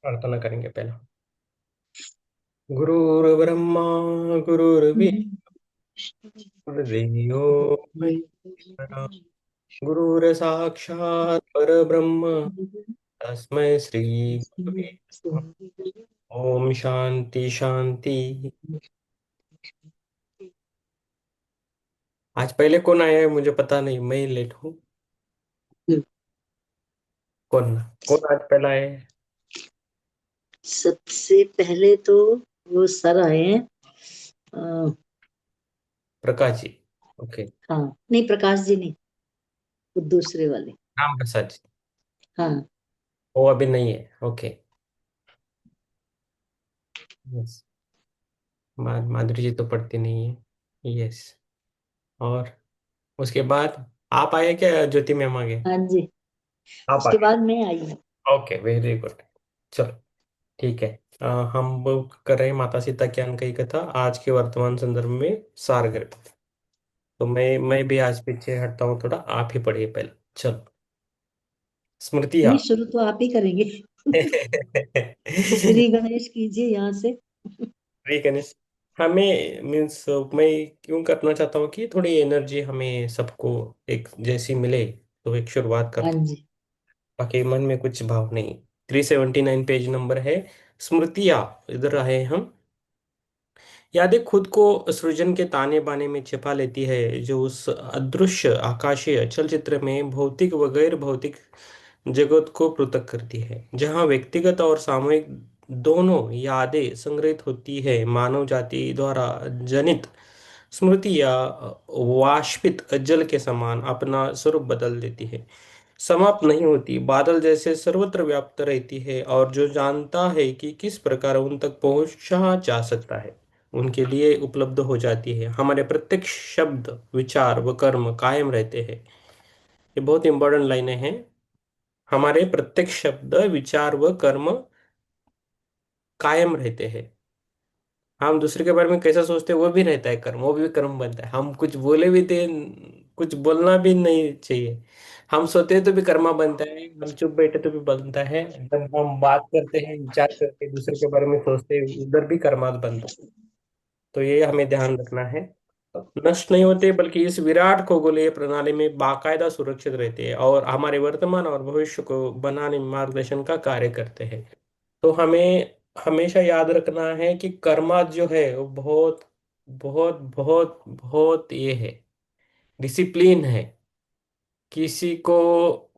प्रार्थना करेंगे पहले। गुरुर्ब्रह्मा गुरुर्विष्णु गुरुर्देवो महेश्वरः गुरुर् साक्षात् परब्रह्म तस्मै श्री गुरुवे नमः। ओम शांति शांति। आज पहले कौन आया है मुझे पता नहीं, मैं लेट हूँ। कौन कौन आज पहला है? सबसे पहले तो वो सर आए हैं। अ, प्रकाश जी। ओके। हाँ, नहीं प्रकाश जी नहीं, वो दूसरे वाले। राम प्रसाद जी। हाँ वो अभी नहीं है। ओके। यस। माधुरी जी तो पढ़ती नहीं है। यस। और उसके बाद आप आए क्या, ज्योति मैम आ गए? हाँ जी, आप आ उसके गए। बाद मैं आई हूँ। Okay, very good. चलो, ठीक है। हम वो कर रहे हैं माता सीता ज्ञान की कथा आज के वर्तमान संदर्भ में सारगर्भ। तो मैं भी आज पीछे हटता हूँ थोड़ा, आप ही पढ़िए पहले। चलो। स्मृतियाँ। नहीं, शुरू तो आप ही करेंगे। श्री गणेश कीजिए यहाँ से। ठीक है। हमें मीन्स मैं क्यों करना चाहता हूँ कि थोड़ी एनर्जी हमें सबको एक जैसी मिले, तो एक शुरुआत हाँ करते हैं। जी। बाकी मन में कुछ भाव नहीं। 379 पेज नंबर है। स्मृतियाँ। इधर आए हम। यादें खुद को सृजन के ताने बाने में छिपा लेती है, जो उस अदृश्य आकाशीय चलचित्र में भौतिक व गैर भौतिक जगत को पृथक करती है। जहाँ व्यक्तिगत और सामूहिक दोनों यादें संग्रहित होती है, मानव जाति द्वारा जनित स्मृति या वाष्पित जल के समान अपना स्वरूप बदल देती है। समाप्त नहीं होती, बादल जैसे सर्वत्र व्याप्त रहती है, और जो जानता है कि किस प्रकार उन तक पहुंचा जा सकता है, उनके लिए उपलब्ध हो जाती है। हमारे प्रत्येक शब्द विचार व कर्म कायम रहते हैं। ये बहुत इंपॉर्टेंट लाइनें हैं। हमारे प्रत्येक शब्द विचार व कर्म कायम रहते हैं। हम दूसरे के बारे में कैसा सोचते हैं वो भी रहता है कर्म, वो भी कर्म बनता है। हम कुछ बोले भी थे, कुछ बोलना भी नहीं चाहिए, हम सोते हैं तो भी कर्मा बनता है, हम चुप बैठे तो भी बनता है, जब हम बात करते हैं विचार करते हैं दूसरे के बारे में सोचते हैं उधर भी कर्मात बनता है। तो ये हमें ध्यान रखना है। नष्ट नहीं होते, बल्कि इस विराट खगोलीय प्रणाली में बाकायदा सुरक्षित रहते हैं और हमारे वर्तमान और भविष्य को बनाने में मार्गदर्शन का कार्य करते हैं। तो हमें हमेशा याद रखना है कि कर्मा जो है वो बहुत बहुत बहुत बहुत ये है, डिसिप्लिन है। किसी को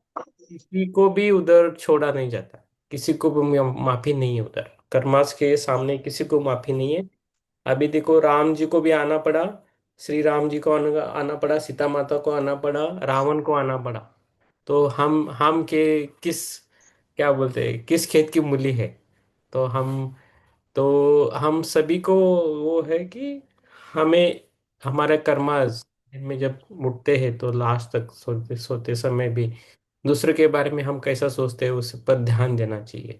किसी को भी उधर छोड़ा नहीं जाता, किसी को भी माफी नहीं है उधर। कर्मास के सामने किसी को माफी नहीं है। अभी देखो, राम जी को भी आना पड़ा, श्री राम जी को आना पड़ा, सीता माता को आना पड़ा, रावण को आना पड़ा। तो हम के किस, क्या बोलते हैं, किस खेत की मूली है? तो हम सभी को वो है कि हमें हमारे कर्मास में जब उठते हैं तो लास्ट तक सोते सोते समय भी दूसरे के बारे में हम कैसा सोचते हैं उस पर ध्यान देना चाहिए।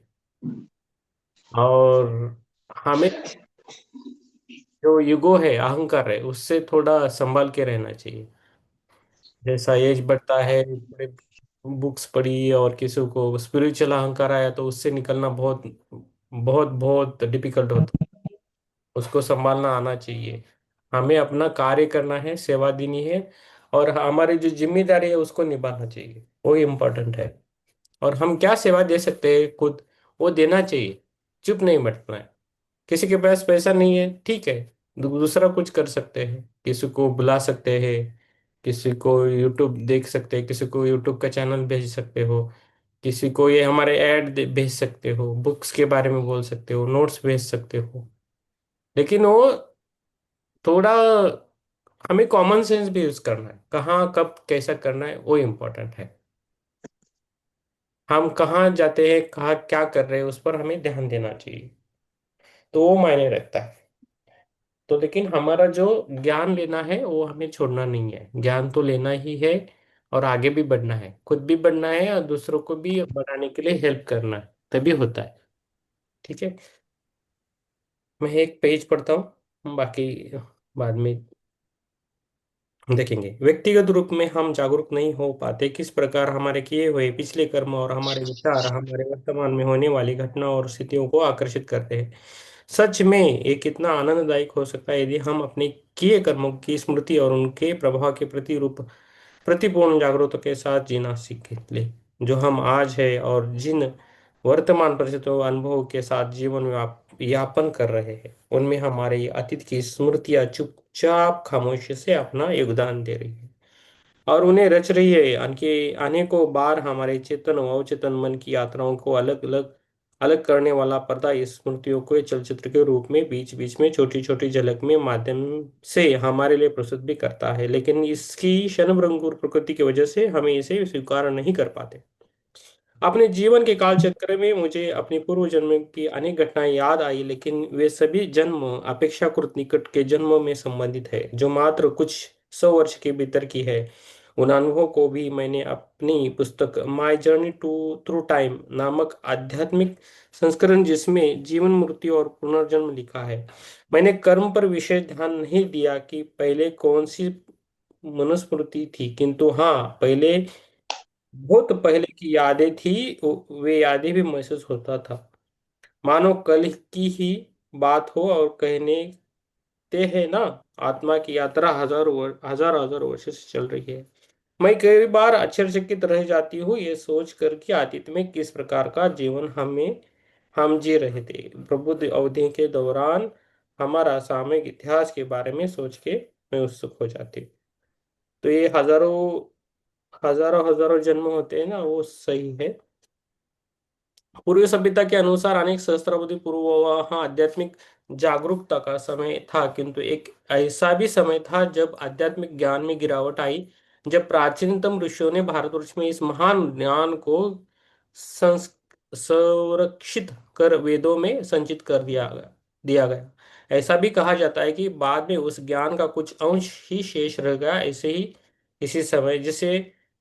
और हमें जो ईगो है, अहंकार है, उससे थोड़ा संभाल के रहना चाहिए। जैसा एज बढ़ता है, थोड़े बुक्स पढ़ी और किसी को स्पिरिचुअल अहंकार आया तो उससे निकलना बहुत बहुत बहुत डिफिकल्ट होता है। उसको संभालना आना चाहिए। हमें अपना कार्य करना है, सेवा देनी है, और हमारी जो जिम्मेदारी है उसको निभाना चाहिए, वो इम्पोर्टेंट है। और हम क्या सेवा दे सकते हैं खुद, वो देना चाहिए। चुप नहीं बैठना है। किसी के पास पैसा नहीं है, ठीक है, दूसरा कुछ कर सकते हैं, किसी को बुला सकते हैं, किसी को यूट्यूब देख सकते हैं, किसी को यूट्यूब का चैनल भेज सकते हो, किसी को ये हमारे भेज सकते हो, बुक्स के बारे में बोल सकते हो, नोट्स भेज सकते हो। लेकिन वो थोड़ा हमें कॉमन सेंस भी यूज करना है, कहाँ कब कैसा करना है वो इम्पोर्टेंट है। हम कहाँ जाते हैं, कहाँ क्या कर रहे हैं, उस पर हमें ध्यान देना चाहिए। तो वो मायने रखता है। तो लेकिन हमारा जो ज्ञान लेना है वो हमें छोड़ना नहीं है, ज्ञान तो लेना ही है। और आगे भी बढ़ना है, खुद भी बढ़ना है और दूसरों को भी बढ़ाने के लिए हेल्प करना है, तभी होता है। ठीक है। मैं एक पेज पढ़ता हूँ, बाकी बाद में। देखेंगे। व्यक्तिगत रूप में हम जागरूक नहीं हो पाते किस प्रकार हमारे किए हुए पिछले कर्म और हमारे विचार हमारे वर्तमान में होने वाली घटनाओं और स्थितियों को आकर्षित करते हैं। सच में ये कितना आनंददायक हो सकता है यदि हम अपने किए कर्मों की स्मृति और उनके प्रभाव के प्रति रूप प्रतिपूर्ण जागरूकता के साथ जीना सीख ले। जो हम आज है और जिन वर्तमान परिस्थितियों अनुभवों के साथ जीवन यापन कर रहे हैं उनमें हमारे अतीत की स्मृतियां चुपचाप खामोशी से अपना योगदान दे रही है और उन्हें रच रही है। अनेकों बार हमारे चेतन और अवचेतन मन की यात्राओं को अलग अलग अलग करने वाला पर्दा इस स्मृतियों को एक चलचित्र के रूप में बीच बीच में छोटी छोटी झलक में माध्यम से हमारे लिए प्रस्तुत भी करता है, लेकिन इसकी क्षणभंगुर प्रकृति की वजह से हम इसे स्वीकार नहीं कर पाते। अपने जीवन के काल चक्र में मुझे अपनी पूर्व जन्म की अनेक घटनाएं याद आई, लेकिन वे सभी जन्म अपेक्षाकृत निकट के जन्मों में संबंधित है जो मात्र कुछ 100 वर्ष के भीतर की है। उन अनुभवों को भी मैंने अपनी पुस्तक my journey to through time नामक आध्यात्मिक संस्करण जिसमें जीवन मृत्यु और पुनर्जन्म लिखा है। मैंने कर्म पर विशेष ध्यान नहीं दिया कि पहले कौन सी मनुस्मृति थी, किंतु हाँ, पहले बहुत पहले की यादें थी। वे यादें भी महसूस होता था मानो कल की ही बात हो और कहने ते हैं ना, आत्मा की यात्रा हजार हजार वर्ष से चल रही है। मैं कई बार आश्चर्यचकित रह जाती हूँ ये सोच कर कि अतीत में किस प्रकार का जीवन हम जी रहे थे। प्रबुद्ध अवधि के दौरान हमारा सामयिक इतिहास के बारे में सोच के मैं उत्सुक हो जाती हूँ। तो ये हजारों हजारों हजारों जन्म होते हैं ना, वो सही है। पूर्वी सभ्यता के अनुसार अनेक सहस्त्राब्दी पूर्व वहाँ आध्यात्मिक जागरूकता का समय था, किंतु एक ऐसा भी समय था जब आध्यात्मिक ज्ञान में गिरावट आई। जब प्राचीनतम ऋषियों ने भारतवर्ष में इस महान ज्ञान को संरक्षित कर वेदों में संचित कर दिया गया। ऐसा भी कहा जाता है कि बाद में उस ज्ञान का कुछ अंश ही शेष रह गया। ऐसे ही इसी समय जिसे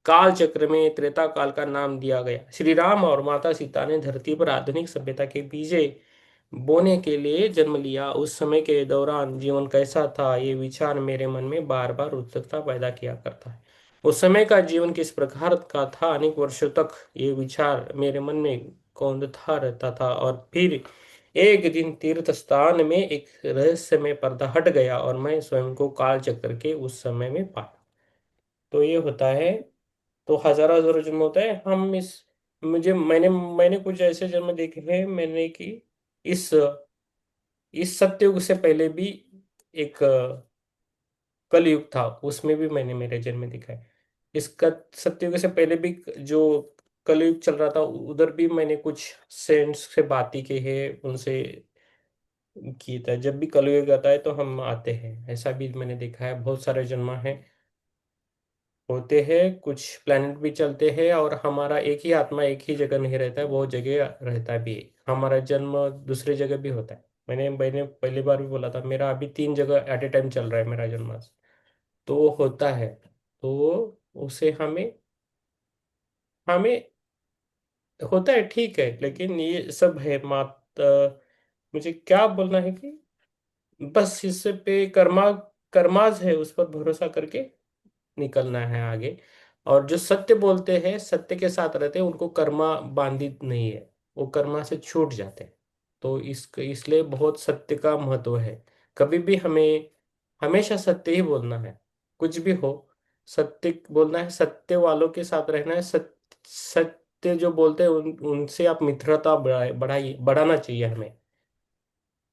काल चक्र में त्रेता काल का नाम दिया गया, श्री राम और माता सीता ने धरती पर आधुनिक सभ्यता के बीजे बोने के लिए जन्म लिया। उस समय के दौरान जीवन कैसा था ये विचार मेरे मन में बार बार उत्सुकता पैदा किया करता है। उस समय का जीवन किस प्रकार का था, अनेक वर्षों तक ये विचार मेरे मन में कौंधता रहता था और फिर एक दिन तीर्थ स्थान में एक रहस्यमय पर्दा हट गया और मैं स्वयं को काल चक्र के उस समय में पाया। तो ये होता है। तो हजारों हजारों जन्म होता है। हम इस मुझे मैंने कुछ ऐसे जन्म देखे हैं मैंने कि इस इस सत्युग से पहले भी एक कलयुग था, उसमें भी मैंने मेरे जन्म देखा है। इसका सत्युग से पहले भी जो कलयुग चल रहा था उधर भी मैंने कुछ सेंट्स से बातें की है, उनसे की था। जब भी कलयुग आता है तो हम आते हैं, ऐसा भी मैंने देखा है। बहुत सारे जन्म हैं होते हैं, कुछ प्लेनेट भी चलते हैं और हमारा एक ही आत्मा एक ही जगह नहीं रहता है, बहुत जगह रहता भी है। हमारा जन्म दूसरी जगह भी होता है। मैंने मैंने पहली बार भी बोला था मेरा अभी 3 जगह एट ए टाइम चल रहा है मेरा जन्म। तो होता है। तो उसे हमें हमें होता है, ठीक है, लेकिन ये सब है मुझे क्या बोलना है कि बस इससे पे कर्माज है, उस पर भरोसा करके निकलना है आगे। और जो सत्य बोलते हैं सत्य के साथ रहते हैं उनको कर्मा बांधित नहीं है, वो कर्मा से छूट जाते हैं। तो इसलिए बहुत सत्य का महत्व है। कभी भी हमें हमेशा सत्य ही बोलना है, कुछ भी हो सत्य बोलना है, सत्य वालों के साथ रहना है। सत्य जो बोलते हैं उनसे आप मित्रता बढ़ाना चाहिए हमें।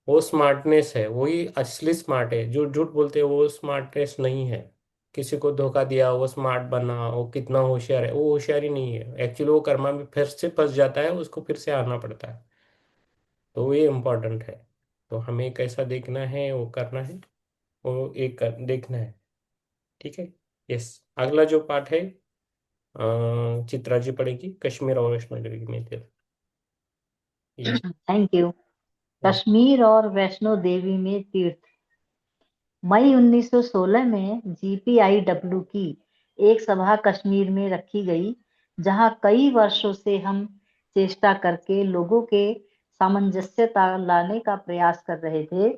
वो स्मार्टनेस है, वही असली स्मार्ट है। जो झूठ बोलते हैं वो स्मार्टनेस नहीं है। किसी को धोखा दिया वो स्मार्ट बना, वो कितना होशियार है, वो होशियारी नहीं है एक्चुअली। वो कर्मा में फिर से फंस जाता है, उसको फिर से आना पड़ता है। तो ये इम्पोर्टेंट है। तो हमें कैसा देखना है वो करना है, वो देखना है। ठीक है। यस। अगला जो पार्ट है चित्रा जी पढ़ेगी, कश्मीर और वैष्णो देवी में ये। Thank you. कश्मीर और वैष्णो देवी में तीर्थ। मई 1916 में GPIW की एक सभा कश्मीर में रखी गई, जहां कई वर्षों से हम चेष्टा करके लोगों के सामंजस्यता लाने का प्रयास कर रहे थे।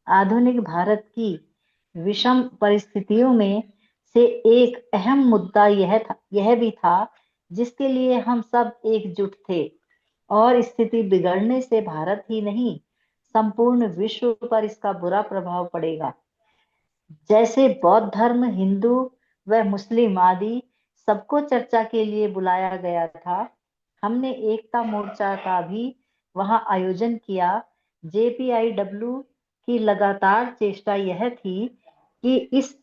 आधुनिक भारत की विषम परिस्थितियों में से एक अहम मुद्दा यह भी था जिसके लिए हम सब एकजुट थे, और स्थिति बिगड़ने से भारत ही नहीं, संपूर्ण विश्व पर इसका बुरा प्रभाव पड़ेगा। जैसे बौद्ध धर्म, हिंदू व मुस्लिम आदि सबको चर्चा के लिए बुलाया गया था, हमने एकता मोर्चा का भी वहां आयोजन किया। जेपीआईडब्ल्यू की लगातार चेष्टा यह थी कि इस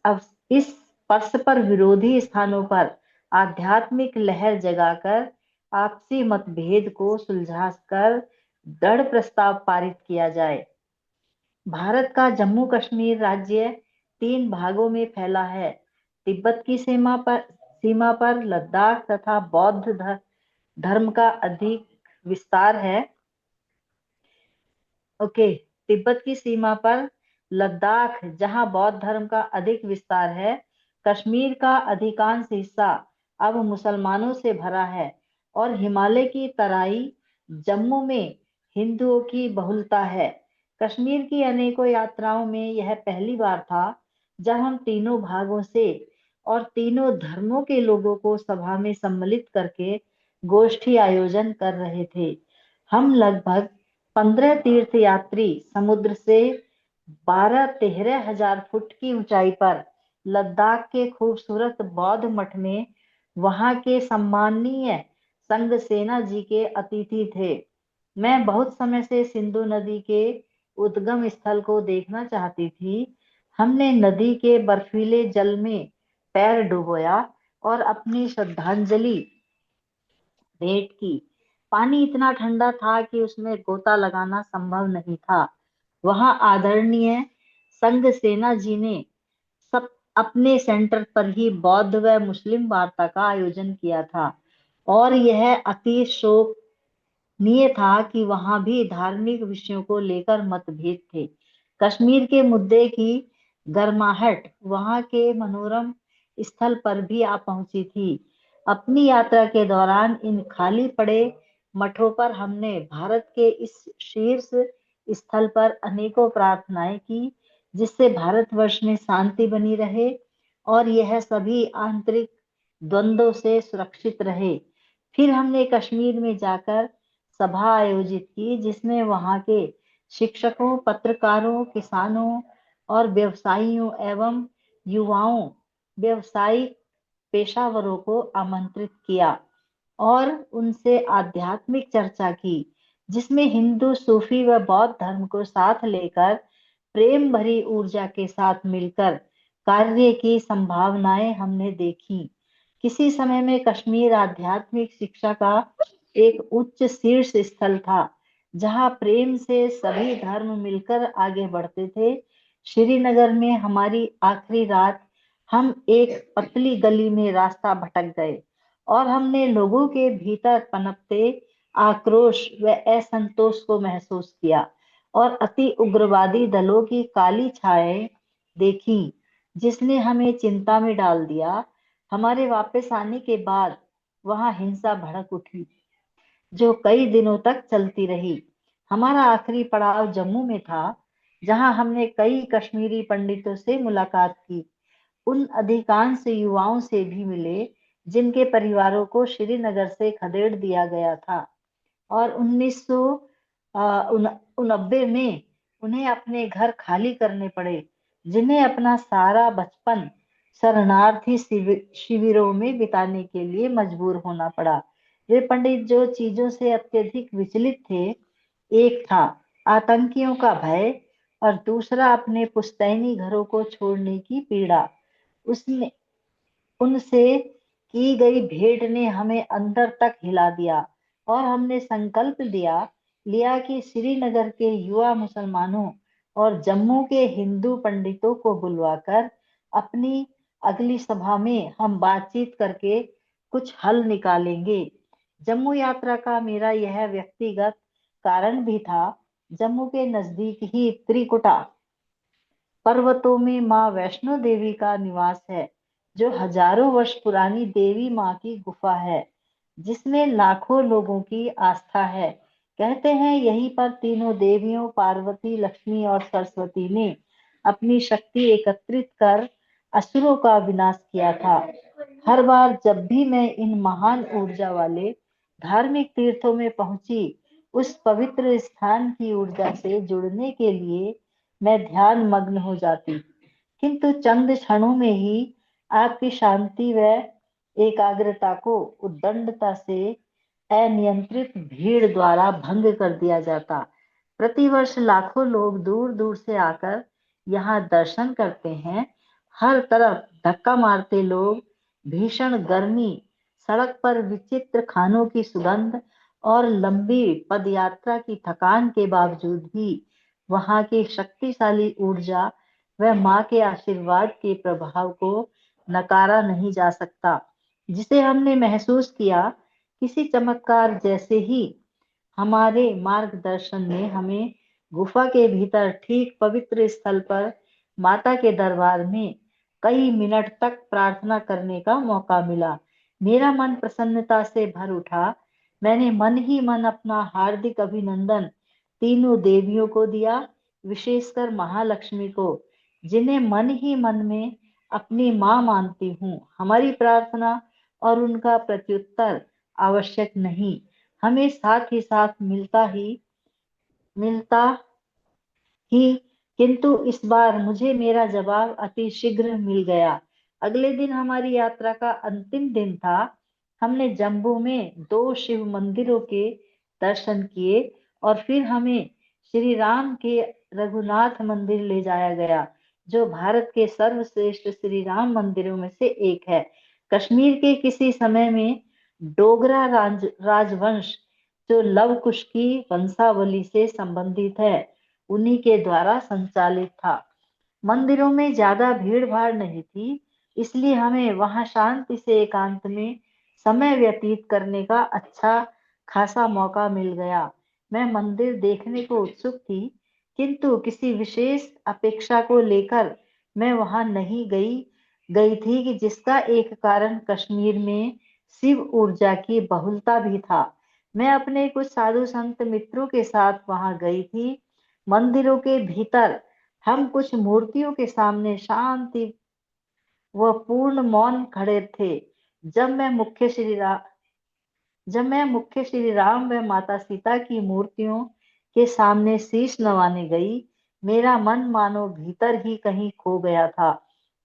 परस्पर विरोधी स्थानों पर आध्यात्मिक लहर जगाकर आपसी मतभेद को सुलझाकर दृढ़ प्रस्ताव पारित किया जाए। भारत का जम्मू कश्मीर राज्य 3 भागों में फैला है। तिब्बत की सीमा पर लद्दाख तथा बौद्ध धर्म का अधिक विस्तार है। ओके, तिब्बत की सीमा पर लद्दाख, जहां बौद्ध धर्म का अधिक विस्तार है। कश्मीर का अधिकांश हिस्सा अब मुसलमानों से भरा है, और हिमालय की तराई जम्मू में हिंदुओं की बहुलता है। कश्मीर की अनेकों यात्राओं में यह पहली बार था जब हम तीनों भागों से और तीनों धर्मों के लोगों को सभा में सम्मिलित करके गोष्ठी आयोजन कर रहे थे। हम लगभग 15 तीर्थ यात्री समुद्र से 12-13 हजार फुट की ऊंचाई पर लद्दाख के खूबसूरत बौद्ध मठ में वहां के सम्माननीय संघ सेना जी के अतिथि थे। मैं बहुत समय से सिंधु नदी के उद्गम स्थल को देखना चाहती थी। हमने नदी के बर्फीले जल में पैर डुबोया और अपनी श्रद्धांजलि भेंट की। पानी इतना ठंडा था कि उसमें गोता लगाना संभव नहीं था। वहां आदरणीय संघ सेना जी ने सब अपने सेंटर पर ही बौद्ध व मुस्लिम वार्ता का आयोजन किया था, और यह अति शोभनीय था कि वहां भी धार्मिक विषयों को लेकर मतभेद थे। कश्मीर के मुद्दे की गर्माहट वहां के मनोरम स्थल पर भी आ पहुंची थी। अपनी यात्रा के दौरान इन खाली पड़े मठों पर हमने भारत के इस शीर्ष स्थल पर अनेकों प्रार्थनाएं की, जिससे भारतवर्ष में शांति बनी रहे और यह सभी आंतरिक द्वंद्वों से सुरक्षित रहे। फिर हमने कश्मीर में जाकर सभा आयोजित की, जिसमें वहां के शिक्षकों, पत्रकारों, किसानों और व्यवसायियों एवं युवाओं, व्यवसायिक पेशावरों को आमंत्रित किया और उनसे आध्यात्मिक चर्चा की, जिसमें हिंदू, सूफी व बौद्ध धर्म को साथ लेकर प्रेम भरी ऊर्जा के साथ मिलकर कार्य की संभावनाएं हमने देखी। किसी समय में कश्मीर आध्यात्मिक शिक्षा का एक उच्च शीर्ष स्थल था, जहां प्रेम से सभी धर्म मिलकर आगे बढ़ते थे। श्रीनगर में हमारी आखिरी रात हम एक पतली गली में रास्ता भटक गए, और हमने लोगों के भीतर पनपते आक्रोश व असंतोष को महसूस किया और अति उग्रवादी दलों की काली छायाएं देखी, जिसने हमें चिंता में डाल दिया। हमारे वापस आने के बाद वहां हिंसा भड़क उठी, जो कई दिनों तक चलती रही। हमारा आखिरी पड़ाव जम्मू में था, जहां हमने कई कश्मीरी पंडितों से मुलाकात की। उन अधिकांश युवाओं से भी मिले जिनके परिवारों को श्रीनगर से खदेड़ दिया गया था, और 1990 में उन्हें अपने घर खाली करने पड़े, जिन्हें अपना सारा बचपन शरणार्थी शिविरों में बिताने के लिए मजबूर होना पड़ा। वे पंडित जो चीजों से अत्यधिक विचलित थे, एक था आतंकियों का भय, और दूसरा अपने पुश्तैनी घरों को छोड़ने की पीड़ा। उसने उनसे की गई भेंट ने हमें अंदर तक हिला दिया, और हमने संकल्प लिया कि श्रीनगर के युवा मुसलमानों और जम्मू के हिंदू पंडितों को बुलवाकर अपनी अगली सभा में हम बातचीत करके कुछ हल निकालेंगे। जम्मू यात्रा का मेरा यह व्यक्तिगत कारण भी था। जम्मू के नजदीक ही त्रिकुटा पर्वतों में माँ वैष्णो देवी का निवास है, जो हजारों वर्ष पुरानी देवी माँ की गुफा है, जिसमें लाखों लोगों की आस्था है। कहते हैं यहीं पर तीनों देवियों पार्वती, लक्ष्मी और सरस्वती ने अपनी शक्ति एकत्रित कर असुरों का विनाश किया था। हर बार जब भी मैं इन महान ऊर्जा वाले धार्मिक तीर्थों में पहुंची, उस पवित्र स्थान की ऊर्जा से जुड़ने के लिए मैं ध्यान मग्न हो जाती, किंतु चंद क्षणों में ही आपकी शांति व एकाग्रता को उद्दंडता से अनियंत्रित भीड़ द्वारा भंग कर दिया जाता। प्रतिवर्ष लाखों लोग दूर दूर से आकर यहाँ दर्शन करते हैं। हर तरफ धक्का मारते लोग, भीषण गर्मी, सड़क पर विचित्र खानों की सुगंध और लंबी पदयात्रा की थकान के बावजूद भी वहां की शक्तिशाली ऊर्जा व माँ के आशीर्वाद के प्रभाव को नकारा नहीं जा सकता, जिसे हमने महसूस किया। किसी चमत्कार जैसे ही हमारे मार्गदर्शन ने हमें गुफा के भीतर ठीक पवित्र स्थल पर माता के दरबार में कई मिनट तक प्रार्थना करने का मौका मिला। मेरा मन प्रसन्नता से भर उठा। मैंने मन ही मन अपना हार्दिक अभिनंदन तीनों देवियों को दिया, विशेषकर महालक्ष्मी को, जिन्हें मन ही मन में अपनी मां मानती हूँ। हमारी प्रार्थना और उनका प्रत्युत्तर आवश्यक नहीं, हमें साथ ही साथ मिलता ही, किंतु इस बार मुझे मेरा जवाब अति शीघ्र मिल गया। अगले दिन हमारी यात्रा का अंतिम दिन था। हमने जम्बू में दो शिव मंदिरों के दर्शन किए और फिर हमें श्री राम के रघुनाथ मंदिर ले जाया गया, जो भारत के सर्वश्रेष्ठ श्री राम मंदिरों में से एक है। कश्मीर के किसी समय में डोगरा राजवंश, जो लव कुश की वंशावली से संबंधित है, उन्हीं के द्वारा संचालित था। मंदिरों में ज्यादा भीड़ भाड़ नहीं थी, इसलिए हमें वहां शांति से एकांत में समय व्यतीत करने का अच्छा खासा मौका मिल गया। मैं मंदिर देखने को उत्सुक थी, किंतु किसी विशेष अपेक्षा को लेकर मैं वहां नहीं गई गई थी, कि जिसका एक कारण कश्मीर में शिव ऊर्जा की बहुलता भी था। मैं अपने कुछ साधु संत मित्रों के साथ वहां गई थी। मंदिरों के भीतर हम कुछ मूर्तियों के सामने शांति व पूर्ण मौन खड़े थे। जब मैं मुख्य श्री रा, जब मैं मुख्य श्री राम व माता सीता की मूर्तियों के सामने शीश नवाने गई, मेरा मन मानो भीतर ही कहीं खो गया था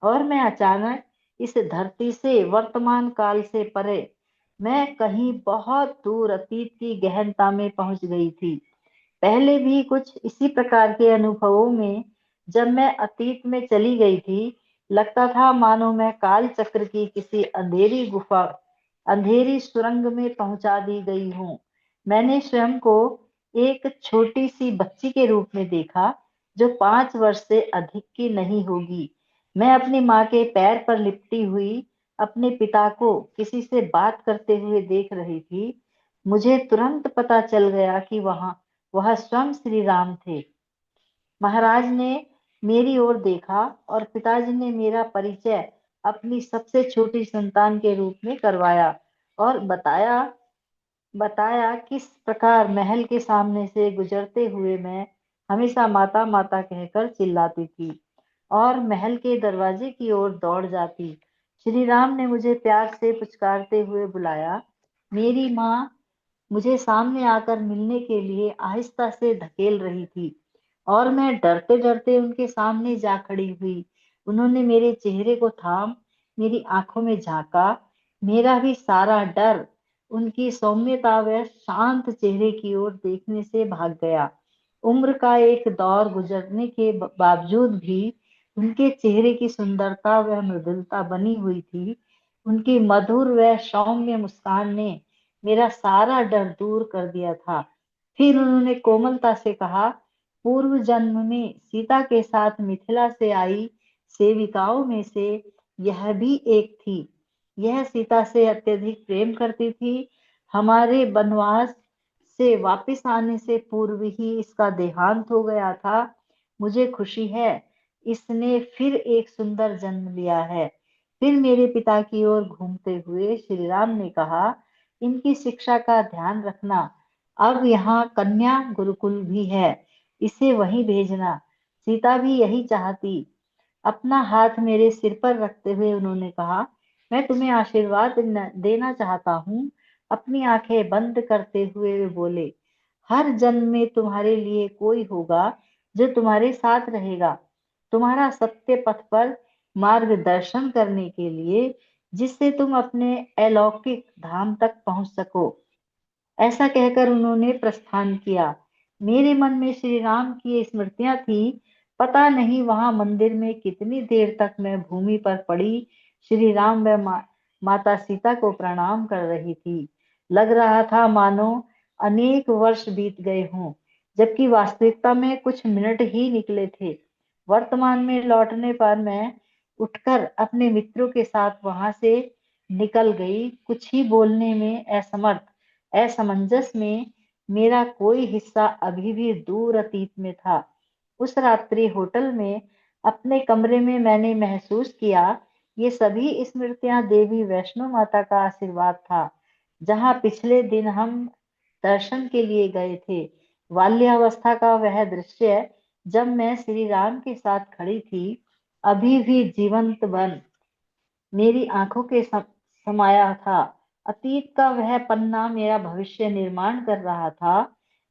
और मैं अचानक इस धरती से, वर्तमान काल से परे, मैं कहीं बहुत दूर अतीत की गहनता में पहुंच गई थी। पहले भी कुछ इसी प्रकार के अनुभवों में जब मैं अतीत में चली गई थी, लगता था मानो मैं काल चक्र की किसी अंधेरी सुरंग में पहुंचा दी गई हूँ। मैंने स्वयं को एक छोटी सी बच्ची के रूप में देखा, जो 5 वर्ष से अधिक की नहीं होगी। मैं अपनी माँ के पैर पर लिपटी हुई अपने पिता को किसी से बात करते हुए देख रही थी। मुझे तुरंत पता चल गया कि वह स्वयं श्री राम थे। महाराज ने मेरी ओर देखा और पिताजी ने मेरा परिचय अपनी सबसे छोटी संतान के रूप में करवाया और बताया बताया किस प्रकार महल के सामने से गुजरते हुए मैं हमेशा माता माता कहकर चिल्लाती थी और महल के दरवाजे की ओर दौड़ जाती। श्री राम ने मुझे प्यार से पुचकारते हुए बुलाया। मेरी माँ मुझे सामने आकर मिलने के लिए आहिस्ता से धकेल रही थी और मैं डरते डरते उनके सामने जा खड़ी हुई। उन्होंने मेरे चेहरे को थाम मेरी आंखों में झांका। मेरा भी सारा डर उनकी सौम्यता व शांत चेहरे की ओर देखने से भाग गया। उम्र का एक दौर गुजरने के बावजूद भी उनके चेहरे की सुंदरता व मृदुलता बनी हुई थी। उनकी मधुर व सौम्य मुस्कान ने मेरा सारा डर दूर कर दिया था। फिर उन्होंने कोमलता से कहा, पूर्व जन्म में सीता के साथ मिथिला से आई सेविकाओं में से यह भी एक थी। यह सीता से अत्यधिक प्रेम करती थी। हमारे वनवास से वापस आने से पूर्व ही इसका देहांत हो गया था। मुझे खुशी है, इसने फिर एक सुंदर जन्म लिया है। फिर मेरे पिता की ओर घूमते हुए श्री राम ने कहा, इनकी शिक्षा का ध्यान रखना। अब यहाँ कन्या गुरुकुल भी है, इसे वहीं भेजना। सीता भी यही चाहती। अपना हाथ मेरे सिर पर रखते हुए उन्होंने कहा, मैं तुम्हें आशीर्वाद देना चाहता हूँ। अपनी आंखें बंद करते हुए वे बोले, हर जन्म में तुम्हारे लिए कोई होगा जो तुम्हारे साथ रहेगा, तुम्हारा सत्य पथ पर मार्गदर्शन करने के लिए, जिससे तुम अपने अलौकिक धाम तक पहुंच सको। ऐसा कहकर उन्होंने प्रस्थान किया। मेरे मन में श्री राम की स्मृतियां थी। पता नहीं वहां मंदिर में कितनी देर तक मैं भूमि पर पड़ी श्री राम व माता सीता को प्रणाम कर रही थी। लग रहा था मानो अनेक वर्ष बीत गए हों, जबकि वास्तविकता में कुछ मिनट ही निकले थे। वर्तमान में लौटने पर मैं उठकर अपने मित्रों के साथ वहां से निकल गई, कुछ ही बोलने में असमर्थ। असमंजस में मेरा कोई हिस्सा अभी भी दूर अतीत में था। उस रात्रि होटल में अपने कमरे में मैंने महसूस किया, ये सभी स्मृतियां देवी वैष्णो माता का आशीर्वाद था, जहां पिछले दिन हम दर्शन के लिए गए थे। बाल्यावस्था का वह दृश्य, जब मैं श्री राम के साथ खड़ी थी, अभी भी जीवंत बन मेरी आंखों के समाया था। अतीत का वह पन्ना मेरा भविष्य निर्माण कर रहा था।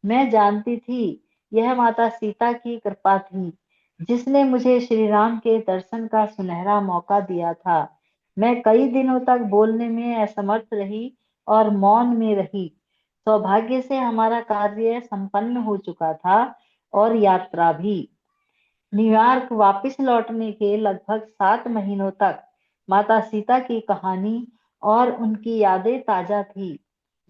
मैं जानती थी यह माता सीता की कृपा थी, जिसने मुझे श्री राम के दर्शन का सुनहरा मौका दिया था। मैं कई दिनों तक बोलने में असमर्थ रही और मौन में रही। सौभाग्य से हमारा कार्य संपन्न हो चुका था और यात्रा भी। न्यूयॉर्क वापस लौटने के लगभग 7 महीनों तक माता सीता की कहानी और उनकी यादें ताजा थी,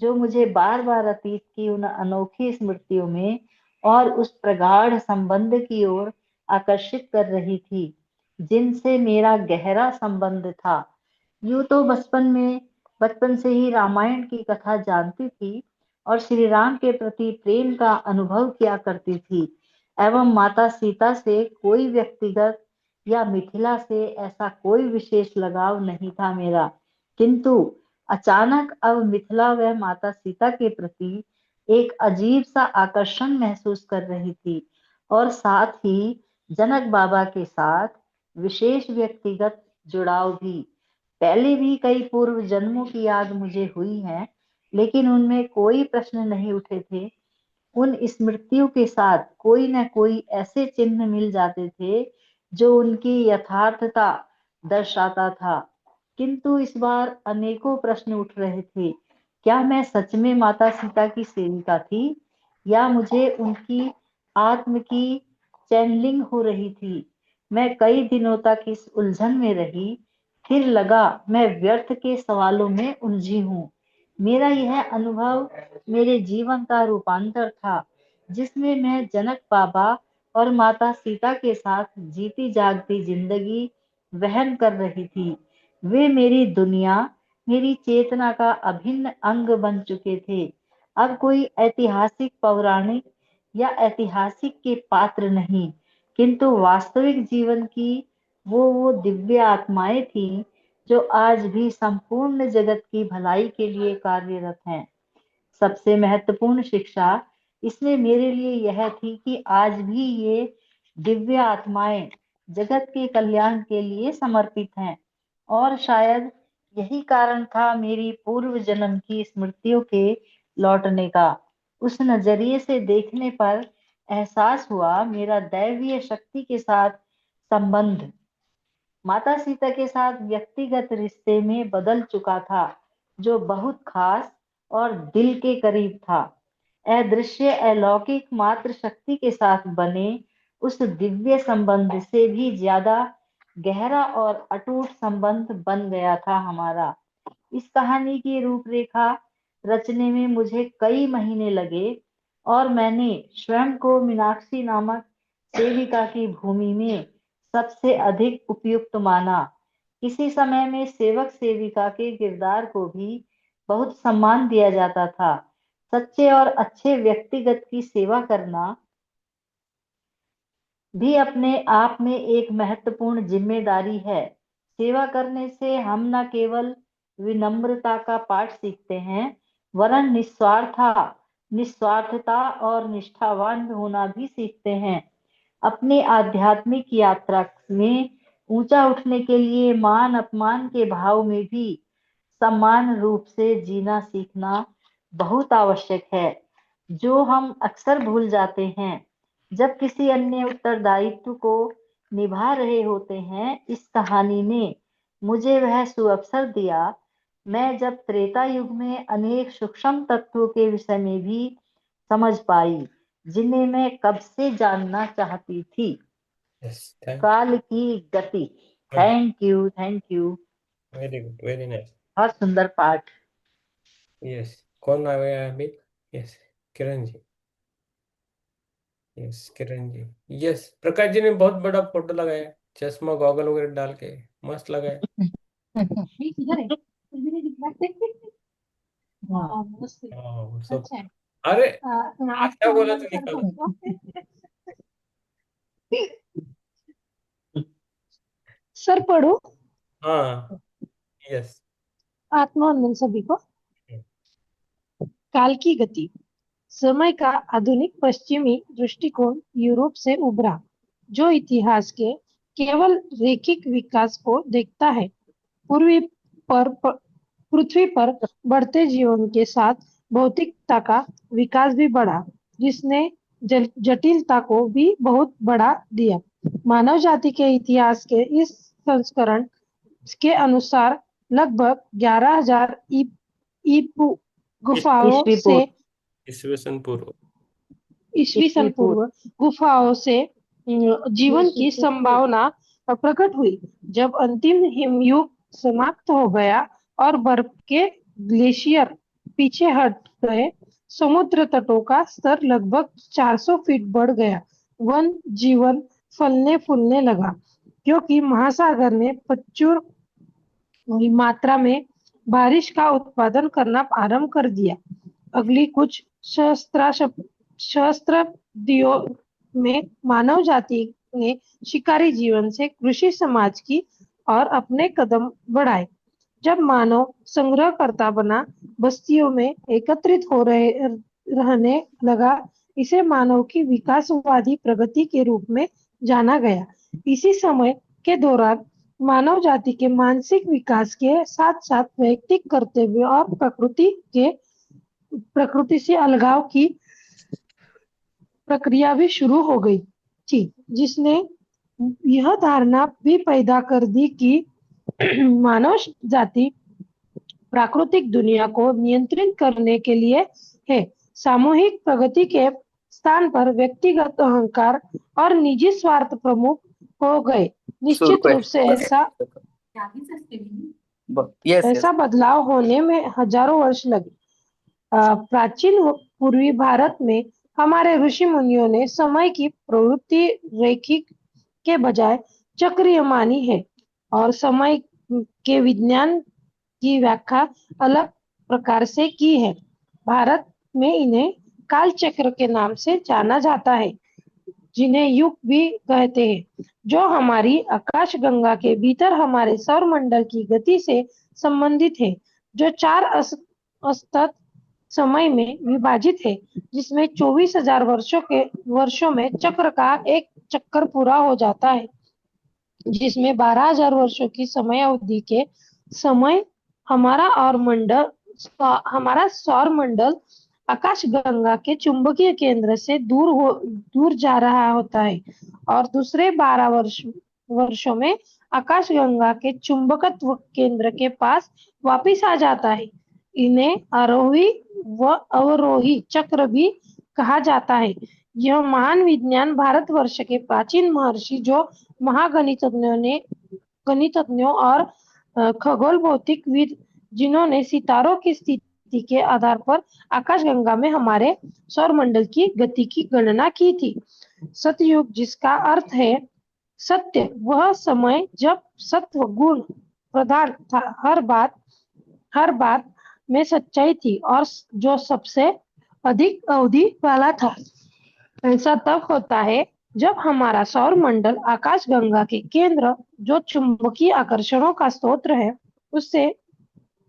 जो मुझे बार बार अतीत की उन अनोखी स्मृतियों में और उस प्रगाढ़ संबंध की ओर आकर्षित कर रही थी, जिनसे मेरा गहरा संबंध था। यूं तो बचपन से ही रामायण की कथा जानती थी और श्री राम के प्रति प्रेम का अनुभव किया करती थी, एवं माता सीता से कोई व्यक्तिगत या मिथिला से ऐसा कोई विशेष लगाव नहीं था मेरा। किंतु अचानक अब मिथिला व माता सीता के प्रति एक अजीब सा आकर्षण महसूस कर रही थी, और साथ ही जनक बाबा के साथ विशेष व्यक्तिगत जुड़ाव भी। पहले भी कई पूर्व जन्मों की याद मुझे हुई है, लेकिन उनमें कोई प्रश्न नहीं उठे थे। उन स्मृतियों के साथ कोई न कोई ऐसे चिन्ह मिल जाते थे जो उनकी यथार्थता दर्शाता था। किंतु इस बार अनेकों प्रश्न उठ रहे थे। क्या मैं सच में माता सीता की सेविका थी, या मुझे उनकी आत्म की चैनलिंग हो रही थी? मैं कई दिनों तक इस उलझन में रही। फिर लगा मैं व्यर्थ के सवालों में उलझी हूँ। मेरा यह अनुभव मेरे जीवन का रूपांतर था, जिसमें मैं जनक बाबा और माता सीता के साथ जीती जागती जिंदगी वहन कर रही थी। वे मेरी दुनिया, मेरी चेतना का अभिन्न अंग बन चुके थे। अब कोई ऐतिहासिक पौराणिक या ऐतिहासिक के पात्र नहीं, किंतु वास्तविक जीवन की वो दिव्य आत्माएं थी, जो आज भी संपूर्ण जगत की भलाई के लिए कार्यरत हैं। सबसे महत्वपूर्ण शिक्षा इसमें मेरे लिए यह थी कि आज भी ये दिव्य आत्माएं जगत के कल्याण के लिए समर्पित हैं, और शायद यही कारण था मेरी पूर्व जन्म की स्मृतियों के लौटने का। उस नजरिए से देखने पर एहसास हुआ मेरा दैवीय शक्ति के साथ संबंध माता सीता के साथ व्यक्तिगत रिश्ते में बदल चुका था, जो बहुत खास और दिल के करीब था। अदृश्य अलौकिक मात्र शक्ति के साथ बने उस दिव्य संबंध से भी ज्यादा गहरा और अटूट संबंध बन गया था हमारा। इस कहानी की रूपरेखा रचने में मुझे कई महीने लगे, और मैंने स्वयं को मीनाक्षी नामक सेविका की भूमि में सबसे अधिक उपयुक्त माना। किसी समय में सेवक सेविका के किरदार को भी बहुत सम्मान दिया जाता था। सच्चे और अच्छे व्यक्तिगत की सेवा करना भी अपने आप में एक महत्वपूर्ण जिम्मेदारी है। सेवा करने से हम न केवल विनम्रता का पाठ सीखते हैं, वरन निस्वार्थता और निष्ठावान होना भी सीखते हैं। अपनी आध्यात्मिक यात्रा में ऊंचा उठने के लिए मान अपमान के भाव में भी समान रूप से जीना सीखना बहुत आवश्यक है, जो हम अक्सर भूल जाते हैं जब किसी अन्य उत्तरदायित्व को निभा रहे होते हैं। इस कहानी ने मुझे वह सुअवसर दिया, मैं जब त्रेता युग में अनेक सूक्ष्म तत्वों के विषय में भी समझ पाई, जिन्हें मैं कब से जानना चाहती थी। यस, थैंक काल की गति। You. Thank you, thank you. Very good, very nice. बहुत सुंदर पाठ। यस। कौन आ गया अभी? Yes, Kiran ji. Yes, Kiran ji. Yes, Prakash जी ने बहुत बड़ा फोटो लगाया, चश्मा गॉगल वगैरह डाल के, मस्त लगाया। किधर है? कुछ भी नहीं दिख रहा है। हाँ, मस्त है। हाँ, सब। अच्छा है। अरे, आज अच्छा तो बोला वंदन तो सर निकालो। को सर पढ़ो। हाँ। यस। आत्मवंदन सभी को। काल की गति। समय का आधुनिक पश्चिमी दृष्टिकोण यूरोप से उभरा, जो इतिहास के केवल रैखिक विकास को देखता है। पूर्वी पृथ्वी पर बढ़ते जीवन के साथ भौतिकता का विकास भी बढ़ा, जिसने जटिलता को भी बहुत बढ़ा दिया। मानव जाति के इतिहास के इस संस्करण के अनुसार लगभग 11,000 ईपू गुफाओं ईस्वी से पूर्व। ईसवी सन पूर्व। ईस्वी सन पूर्व गुफाओं से जीवन की संभावना प्रकट हुई। जब अंतिम हिमयुग समाप्त हो गया और बर्फ के ग्लेशियर पीछे हट गए, समुद्र तटों का स्तर लगभग 400 फीट बढ़ गया। वन जीवन फलने फूलने लगा, क्योंकि महासागर ने प्रचुर मात्रा में बारिश का उत्पादन करना आरंभ कर दिया। अगली कुछ सहस्त्राब्दियों में मानव जाति ने शिकारी जीवन से कृषि समाज की और अपने कदम बढ़ाए। जब मानव संग्रहकर्ता बना, बस्तियों में एकत्रित हो रहे रहने लगा, इसे मानव की विकासवादी प्रगति के रूप में जाना गया। इसी समय के दौरान मानव जाति के मानसिक विकास के साथ साथ वैयक्तिक कर्तव्य और प्रकृति से अलगाव की प्रक्रिया भी शुरू हो गई थी, जिसने यह धारणा भी पैदा कर दी कि मानव जाति प्राकृतिक दुनिया को नियंत्रित करने के लिए है। सामूहिक प्रगति के स्थान पर व्यक्तिगत अहंकार और निजी स्वार्थ प्रमुख हो गए। निश्चित रूप से ऐसा बदलाव होने में हजारों वर्ष लगे। प्राचीन पूर्वी भारत में हमारे ऋषि मुनियों ने समय की प्रवृत्ति रैखिक के बजाय चक्रीय मानी है, और समय के विज्ञान की व्याख्या अलग प्रकार से की है। भारत में इन्हें काल चक्र के नाम से जाना जाता है, जिन्हें युग भी कहते हैं, जो हमारी आकाश गंगा के भीतर हमारे सौर मंडल की गति से संबंधित है, जो 4 असतत समय में विभाजित है, जिसमें 24,000 वर्षों में चक्र का एक चक्कर पूरा हो जाता है, जिसमें 12,000 वर्षों की समय अवधि के समय हमारा सौर मंडल आकाश गंगा के चुंबकीय केंद्र से दूर जा रहा होता है, और दूसरे 12 वर्षों में आकाश गंगा के चुंबकत्व केंद्र के पास वापिस आ जाता है। इन्हें आरोही व अवरोही चक्र भी कहा जाता है। यह महान विज्ञान भारतवर्ष के प्राचीन महर्षि, जो गणितज्ञों और खगोल भौतिकविद, जिन्होंने सितारों की स्थिति के आधार पर आकाशगंगा में हमारे सौर मंडल की गति की गणना की थी। सतयुग, जिसका अर्थ है सत्य, वह समय जब सत्व गुण प्रधान था, हर बात में सच्चाई थी, और जो सबसे अधिक अवधि वाला था। ऐसा तब होता है जब हमारा सौर मंडल आकाश गंगा के केंद्र, जो चुंबकीय आकर्षणों का स्रोत है, उससे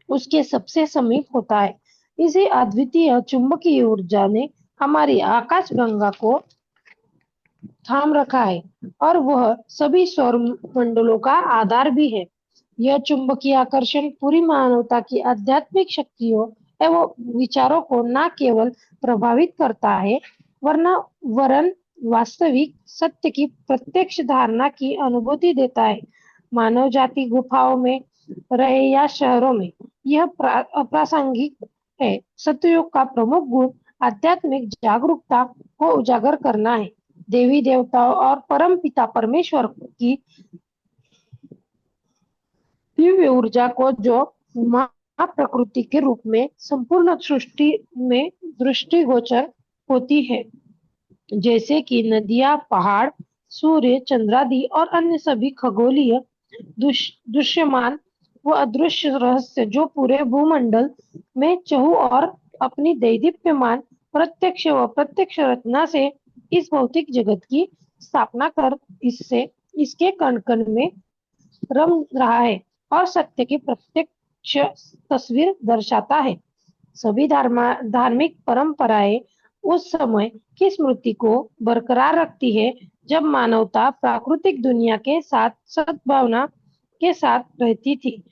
उसके सबसे समीप होता है। इसी अद्वितीय चुंबकीय ऊर्जा ने हमारी आकाश गंगा को थाम रखा है और वह सभी सौर मंडलों का आधार भी है। यह चुंबकीय आकर्षण पूरी मानवता की आध्यात्मिक शक्तियों एवं विचारों को न केवल प्रभावित करता है वरना वरन वास्तविक सत्य की प्रत्यक्ष धारणा की अनुभूति देता है। मानव जाति गुफाओं में रहे या शहरों में, यह अप्रासंगिक है। सतयुग का प्रमुख गुण आध्यात्मिक जागरूकता को उजागर करना है। देवी देवताओं और परम पिता परमेश्वर की दिव्य ऊर्जा को जो माँ प्रकृति के रूप में संपूर्ण सृष्टि में दृष्टिगोचर होती है, जैसे कि नदियां, पहाड़, सूर्य, चंद्रादि और अन्य सभी खगोलीय दृश्यमान व अदृश्य रहस्य जो पूरे भूमंडल में चहु और अपनी दैदीप्यमान प्रत्यक्ष व प्रत्यक्ष रचना से इस भौतिक जगत की स्थापना कर इससे इसके कण कण में रम रहा है और सत्य की प्रत्यक्ष तस्वीर दर्शाता है। सभी धार्मिक परंपराएं उस समय की स्मृति को बरकरार रखती है जब मानवता प्राकृतिक दुनिया के साथ सद्भावना के साथ रहती थी,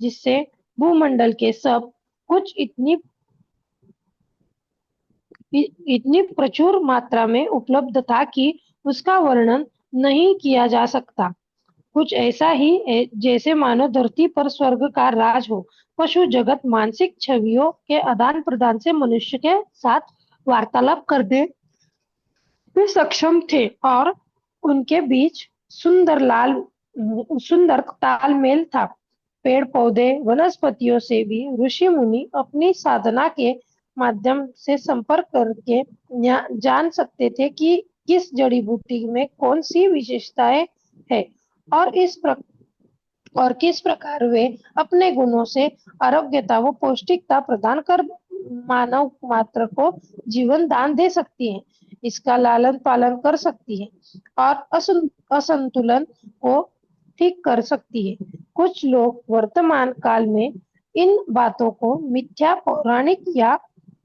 जिससे भूमंडल के सब कुछ इतनी प्रचुर मात्रा में उपलब्ध था कि उसका वर्णन नहीं किया जा सकता। कुछ ऐसा ही है जैसे मानो धरती पर स्वर्ग का राज हो। पशु जगत मानसिक छवियों के आदान प्रदान से मनुष्य के साथ वार्तालाप करने में सक्षम थे और उनके बीच सुंदर तालमेल था। पेड़ पौधे वनस्पतियों से भी ऋषि मुनि अपनी साधना के माध्यम से संपर्क करके जान सकते थे कि किस जड़ी बूटी में कौन सी विशेषताएं है और किस प्रकार वे अपने गुणों से आरोग्यता व पौष्टिकता प्रदान कर मानव मात्र को जीवन दान दे सकती है, इसका लालन पालन कर सकती है और असंतुलन को ठीक कर सकती है। कुछ लोग वर्तमान काल में इन बातों को मिथ्या, पौराणिक या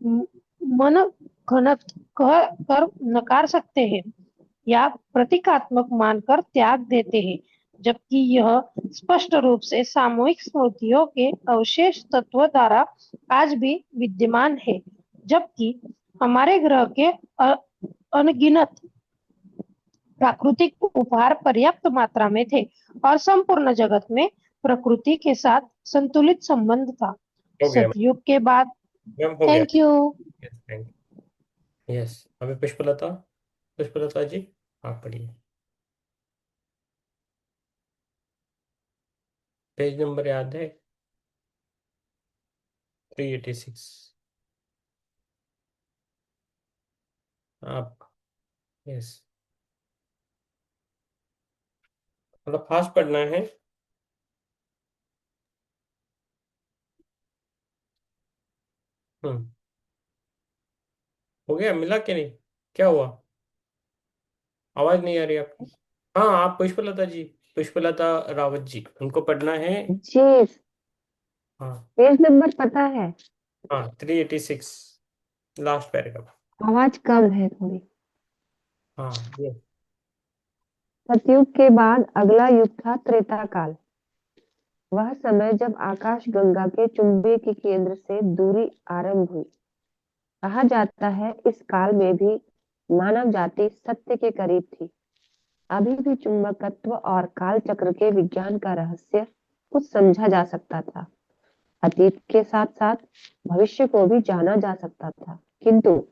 मन घड़त कर नकार सकते हैं या प्रतीकात्मक मानकर त्याग देते हैं, जबकि यह स्पष्ट रूप से सामूहिक स्मृतियों के अवशेष तत्व द्वारा आज भी विद्यमान है। जबकि हमारे ग्रह के अनगिनत प्राकृतिक उपहार पर्याप्त मात्रा में थे और संपूर्ण जगत में प्रकृति के साथ संतुलित संबंध था। हो गया सतयुग के बाद। मैम, हो गया। Thank you. Yes, thank yes. अभी पुष्पलता, पुष्पलता जी, आप पढ़िए। पेज नंबर याद है? 386। आप, यस, थोड़ा फास्ट पढ़ना है। हम्म। हो गया, मिला कि नहीं? क्या हुआ? आवाज नहीं आ रही आपकी। हाँ, आप पुष्पलता जी, पुष्पलता रावत जी, उनको पढ़ना है। जी, हाँ। पेज नंबर पता है। हाँ, 386, लास्ट पैराग्राफ। आवाज कम है थोड़ी। हाँ, ये। सतयुग के बाद अगला युग था त्रेता काल। वह समय जब आकाश गंगा के चुंबकीय के केंद्र से दूरी आरंभ हुई। कहा जाता है इस काल में भी मानव जाति सत्य के करीब थी। अभी भी चुंबकत्व और काल चक्र के विज्ञान का रहस्य कुछ समझा जा सकता था। अतीत के साथ साथ भविष्य को भी जाना जा सकता था, किंतु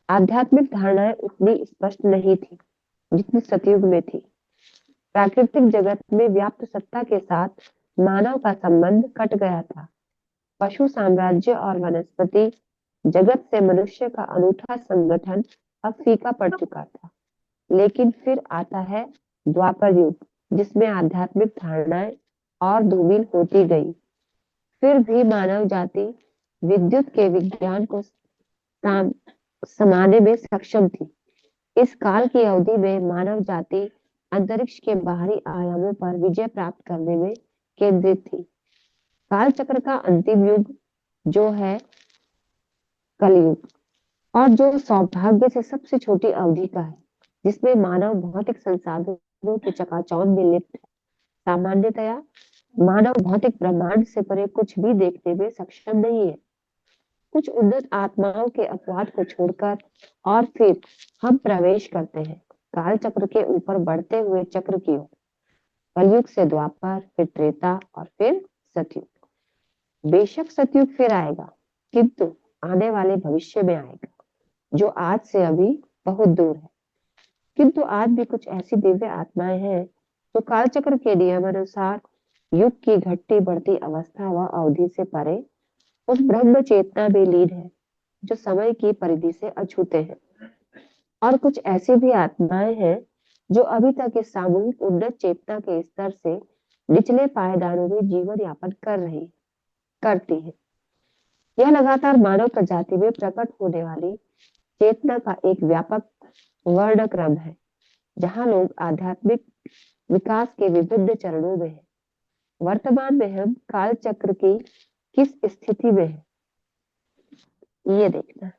आध्यात्मिक धारणाएं उतनी स्पष्ट नहीं थी जितनी सतयुग में थी। प्राकृतिक जगत में व्याप्त सत्ता के साथ मानव का संबंध कट गया था। पशु साम्राज्य और वनस्पति जगत से मनुष्य का अनूठा संगठन अब फीका पड़ चुका था। लेकिन फिर आता है द्वापर युग, जिसमें आध्यात्मिक धारणाएं और धूमिल होती गई। फिर भी मानव जाति विद्युत के विज्ञान को समाने में सक्षम थी। इस काल की अवधि में मानव जाति अंतरिक्ष के बाहरी आयामों पर विजय प्राप्त करने में केंद्रित थी। काल चक्र का अंतिम युग जो है कलयुग, और जो सौभाग्य से सबसे छोटी अवधि का है, जिसमें मानव भौतिक संसाधनों की चकाचौंध में लिप्त है। सामान्यतया मानव भौतिक ब्रह्मांड से परे कुछ भी देखने में सक्षम नहीं है। कुछ उन्नत आत्माओं के अपवाद को छोड़कर और फिर हम प्रवेश करते हैं काल चक्र के ऊपर बढ़ते हुए चक्र की ओर। कलयुग से द्वापर, फिर त्रेता और फिर सतयुग। बेशक सतयुग फिर आएगा, किंतु आने वाले भविष्य में आएगा, जो आज से अभी बहुत दूर है। किंतु आज भी कुछ ऐसी दिव्य आत्माएं हैं जो कालचक्र के नियम अनुसार युग की घटती बढ़ती अवस्था व अवधि से परे उस ब्रह्म चेतना में लीन है जो समय की परिधि से अछूते हैं। और कुछ ऐसी भी आत्माएं हैं जो अभी तक इस सामूहिक उन्नत चेतना के स्तर से निचले पायदानों में जीवन यापन करती है। यह लगातार मानव प्रजाति में प्रकट होने वाली चेतना का एक व्यापक वर्णक्रम है, जहाँ लोग आध्यात्मिक विकास के विभिन्न चरणों में हैं। वर्तमान में हम काल चक्र की किस स्थिति में है, ये देखना।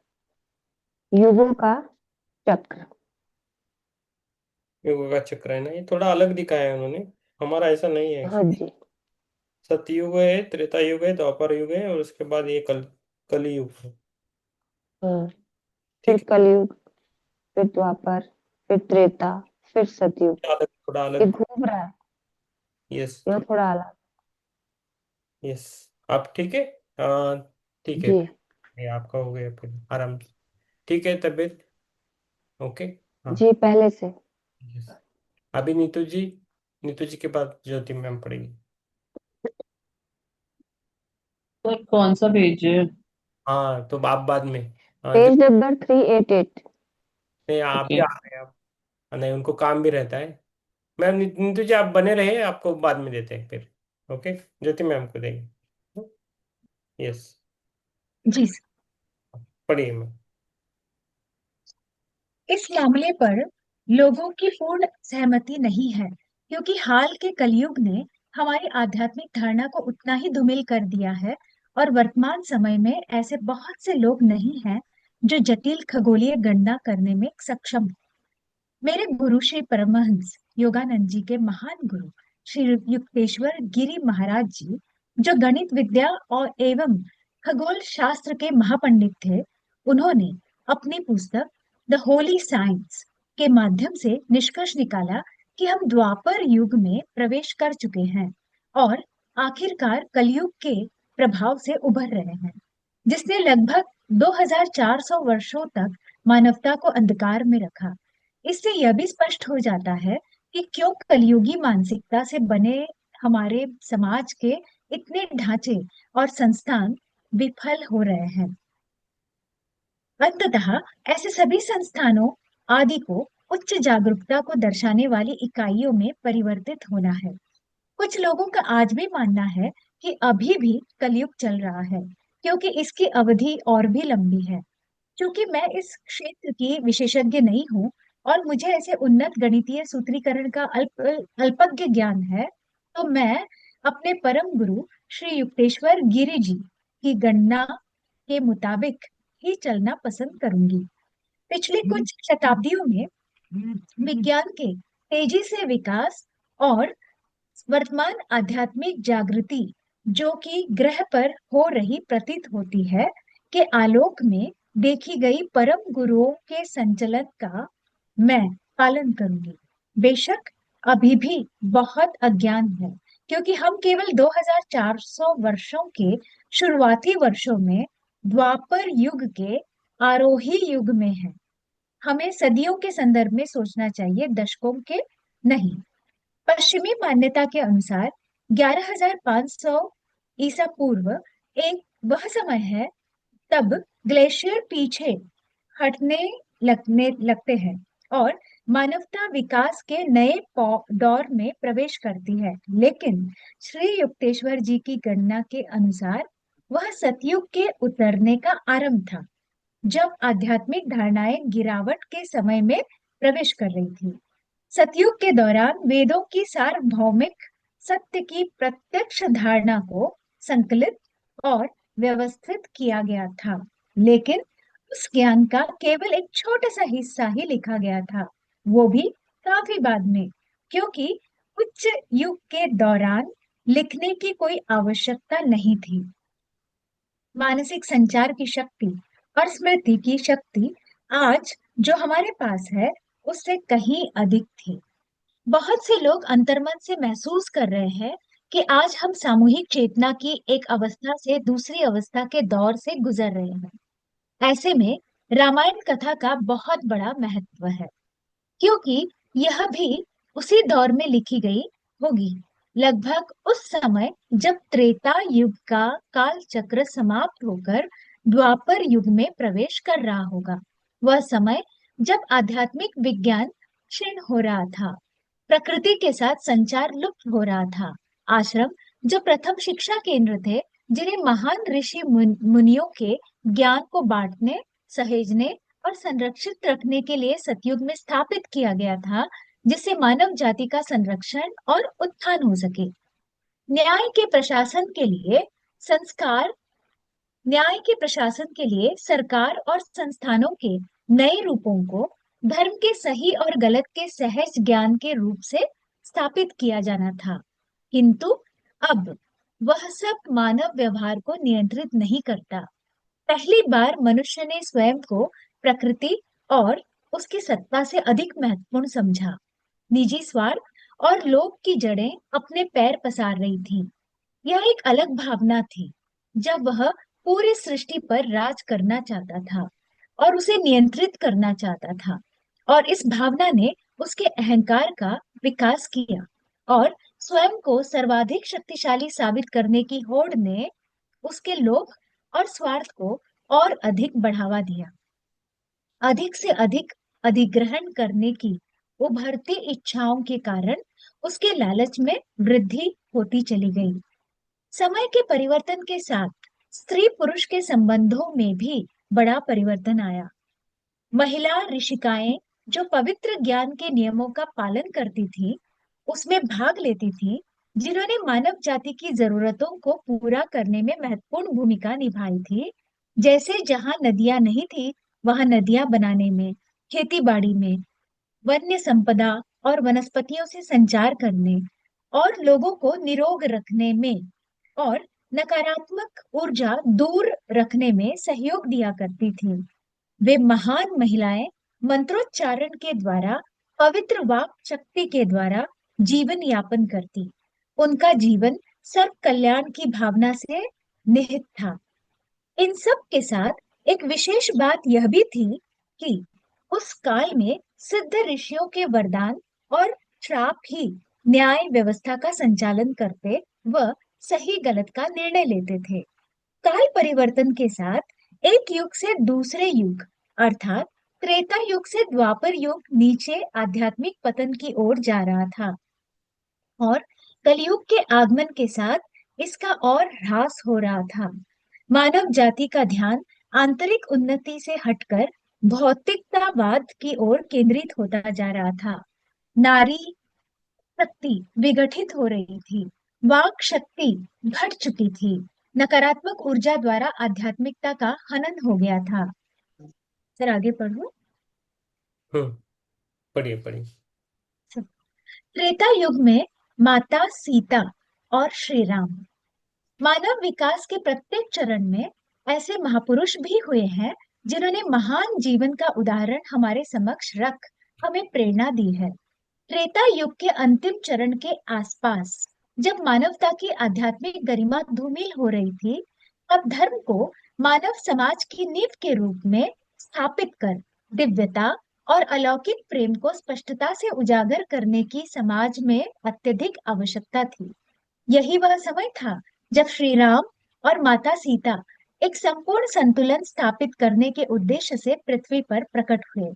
युगों का चक्र। युगों का चक्र है ना, ये थोड़ा अलग दिखाया है उन्होंने, हमारा ऐसा नहीं है हाँ एक्चुअली। जी। सतयुग है, त्रेता युग है, द्वापर युग है, और उसके बाद ये कली युग है। हाँ, फिर ठीक कलयुग, फिर द्वापर, फिर त्रेता, फिर सतयुग। है, अलग, थोड़ा ये अलग। घूम रहा है, यस, यहाँ थोड़ा अलग। यस। आप ठीक है? हाँ, ठीक है। जी। ये आपका हो गया फिर आराम से। ठीक है, तबीयत ओके। हाँ। जी, पहले से। यस। अभी नीतू जी, नीतू जी के बाद ज्योति मैम पढ़ेगी। तो कौन सा पेज है? हाँ, तो आप बाद में। हाँ, जो पेज नंबर 388। नहीं, आप भी ओके। आ गए आप। नहीं, उनको काम भी रहता है। मैम, नीतू जी आप बने रहे, आपको बाद में देते हैं फिर। ओके, ज्योति मैम को देंगे। यस। जी। पढ़िए मैम। इस मामले पर लोगों की पूर्ण सहमति नहीं है, क्योंकि हाल के कलयुग ने हमारी आध्यात्मिक धारणा को उतना ही धूमिल कर दिया है, और वर्तमान समय में ऐसे बहुत से लोग नहीं हैं जो जटिल खगोलीय गणना करने में सक्षम हैं। मेरे गुरु श्री परमहंस योगानंद जी के महान गुरु श्री युक्तेश्वर गिरी महाराज जी, जो गणित विद्या और एवं खगोल शास्त्र के महापंडित थे, उन्होंने अपनी पुस्तक द होली साइंस के माध्यम से निष्कर्ष निकाला कि हम द्वापर युग में प्रवेश कर चुके हैं और आखिरकार कलयुग के प्रभाव से उभर रहे हैं, जिसने लगभग 2400 वर्षों तक मानवता को अंधकार में रखा। इससे यह भी स्पष्ट हो जाता है कि क्यों कलयुगी मानसिकता से बने हमारे समाज के इतने ढांचे और संस्थान विफल हो रहे हैं। अंततः ऐसे सभी संस्थानों आदि को उच्च जागरूकता को दर्शाने वाली इकाइयों में परिवर्तित होना है। कुछ लोगों का आज भी मानना है कि अभी भी कलयुग चल रहा है, क्योंकि इसकी अवधि और भी लंबी है। क्योंकि मैं इस क्षेत्र की विशेषज्ञ नहीं हूँ और मुझे ऐसे उन्नत गणितीय सूत्रीकरण का अल्पज्ञ ज्ञान है, तो मैं अपने परम गुरु श्री युक्तेश्वर गिरि जी की गणना के मुताबिक ही चलना पसंद करूंगी। पिछले कुछ शताब्दियों में विज्ञान के तेजी से विकास और वर्तमान आध्यात्मिक जागृति, जो कि ग्रह पर हो रही प्रतीत होती है, के आलोक में देखी गई परम गुरुओं के संचलन का मैं पालन करूंगी। बेशक अभी भी बहुत अज्ञान है, क्योंकि हम केवल 2400 वर्षों के शुरुआती वर्षों में द्वापर युग के आरोही युग में हैं। हमें सदियों के संदर्भ में सोचना चाहिए, दशकों के नहीं। पश्चिमी मान्यता के अनुसार 11500 ईसा पूर्व एक वह समय है तब ग्लेशियर पीछे हटने लगने लगते हैं और मानवता विकास के नए दौर में प्रवेश करती है। लेकिन श्री युक्तेश्वर जी की गणना के अनुसार वह सतयुग के उतरने का आरंभ था, जब आध्यात्मिक धारणाएं गिरावट के समय में प्रवेश कर रही थी। सतयुग के दौरान वेदों की सार्वभौमिक सत्य की प्रत्यक्ष धारणा को संकलित और व्यवस्थित किया गया था, लेकिन उस ज्ञान का केवल एक छोटा सा हिस्सा ही लिखा गया था, वो भी काफी बाद में, क्योंकि उच्च युग के दौरान लिखने की कोई आवश्यकता नहीं थी। मानसिक संचार की शक्ति और स्मृति की शक्ति आज जो हमारे पास है उससे कहीं अधिक थी। बहुत से लोग अंतर्मन से महसूस कर रहे हैं कि आज हम सामूहिक चेतना की एक अवस्था से दूसरी अवस्था के दौर से गुजर रहे हैं। ऐसे में रामायण कथा का बहुत बड़ा महत्व है, क्योंकि यह भी उसी दौर में लिखी गई होगी, लगभग उस समय जब त्रेता युग का काल चक्र समाप्त होकर द्वापर युग में प्रवेश कर रहा होगा। वह समय जब आध्यात्मिक विज्ञान क्षीण हो रहा था, प्रकृति के साथ संचार लुप्त हो रहा था। आश्रम जो प्रथम शिक्षा केंद्र थे, जिन्हें महान ऋषि मुनियों के ज्ञान को बांटने, सहेजने और संरक्षित रखने के लिए सतयुग में स्थापित किया गया था, जिससे मानव जाति का संरक्षण और उत्थान हो सके। न्याय के प्रशासन के लिए संस्कार न्याय के प्रशासन के लिए सरकार और संस्थानों के नए रूपों को धर्म के सही और गलत के सहज ज्ञान के रूप से स्थापित किया जाना था। किंतु अब वह सब मानव व्यवहार को नियंत्रित नहीं करता। पहली बार मनुष्य ने स्वयं को प्रकृति और उसकी सत्ता से अधिक महत्वपूर्ण समझा। निजी स्वार्थ और लोभ की जड़ें अपने पैर पसार रही थीं। यह एक अलग भावना थी, जब वह पूरी सृष्टि पर राज करना चाहता था और उसे नियंत्रित करना चाहता था, और इस भावना ने उसके अहंकार का विकास किया, और स्वयं को सर्वाधिक शक्तिशाली साबित करने की होड़ ने उसके लोभ और स्वार्थ को और अधिक बढ़ावा दिया। अधिक से अधिक अधिग्रहण करने की उभरती इच्छाओं के कारण उसके लालच में वृद्धि होती चली गई। समय के परिवर्तन के साथ स्त्री पुरुष के संबंधों में भी बड़ा परिवर्तन आया। महिला ऋषिकाएं जो पवित्र ज्ञान के नियमों का पालन करती थी, उसमें भाग लेती थी, जिन्होंने मानव जाति की जरूरतों को पूरा करने में महत्वपूर्ण भूमिका निभाई थी। जैसे जहां नदियां नहीं थी, वहां नदियां बनाने में, खेती बाड़ी में, वन्य संपदा और वनस्पतियों से संचार करने और लोगों को निरोग रखने में और नकारात्मक ऊर्जा दूर रखने में सहयोग दिया करती थी। वे महान महिलाएं मंत्रोच्चारण के द्वारा, पवित्र वाक शक्ति के द्वारा जीवन यापन करती। उनका जीवन सर्व कल्याण की भावना से निहित था। इन सब के साथ एक विशेष बात यह भी थी कि उस काल में सिद्ध ऋषियों के वरदान और श्राप ही न्याय व्यवस्था का संचालन करते व सही गलत का निर्णय लेते थे। काल परिवर्तन के साथ एक युग से दूसरे युग अर्थात त्रेता युग से द्वापर युग नीचे आध्यात्मिक पतन की ओर जा रहा था, और कलयुग के आगमन के साथ इसका और ह्रास हो रहा था। मानव जाति का ध्यान आंतरिक उन्नति से हटकर भौतिकतावाद की ओर केंद्रित होता जा रहा था। नारी शक्ति विघटित हो रही थी, वाक शक्ति घट चुकी थी, नकारात्मक ऊर्जा द्वारा आध्यात्मिकता का हनन हो गया था। सर आगे पढ़ो। हम्म। पढ़िए पढ़िए। त्रेता युग में माता सीता और श्री राम। मानव विकास के प्रत्येक चरण में ऐसे महापुरुष भी हुए हैं जिन्होंने महान जीवन का उदाहरण हमारे समक्ष रख हमें प्रेरणा दी है। त्रेता युग के अंतिम चरण के आसपास जब मानवता की आध्यात्मिक गरिमा धूमिल हो रही थी, तब धर्म को मानव समाज की नींव के रूप में स्थापित कर दिव्यता और अलौकिक प्रेम को स्पष्टता से उजागर करने की समाज में अत्यधिक आवश्यकता थी। यही वह समय था जब श्री राम और माता सीता एक संपूर्ण संतुलन स्थापित करने के उद्देश्य से पृथ्वी पर प्रकट हुए।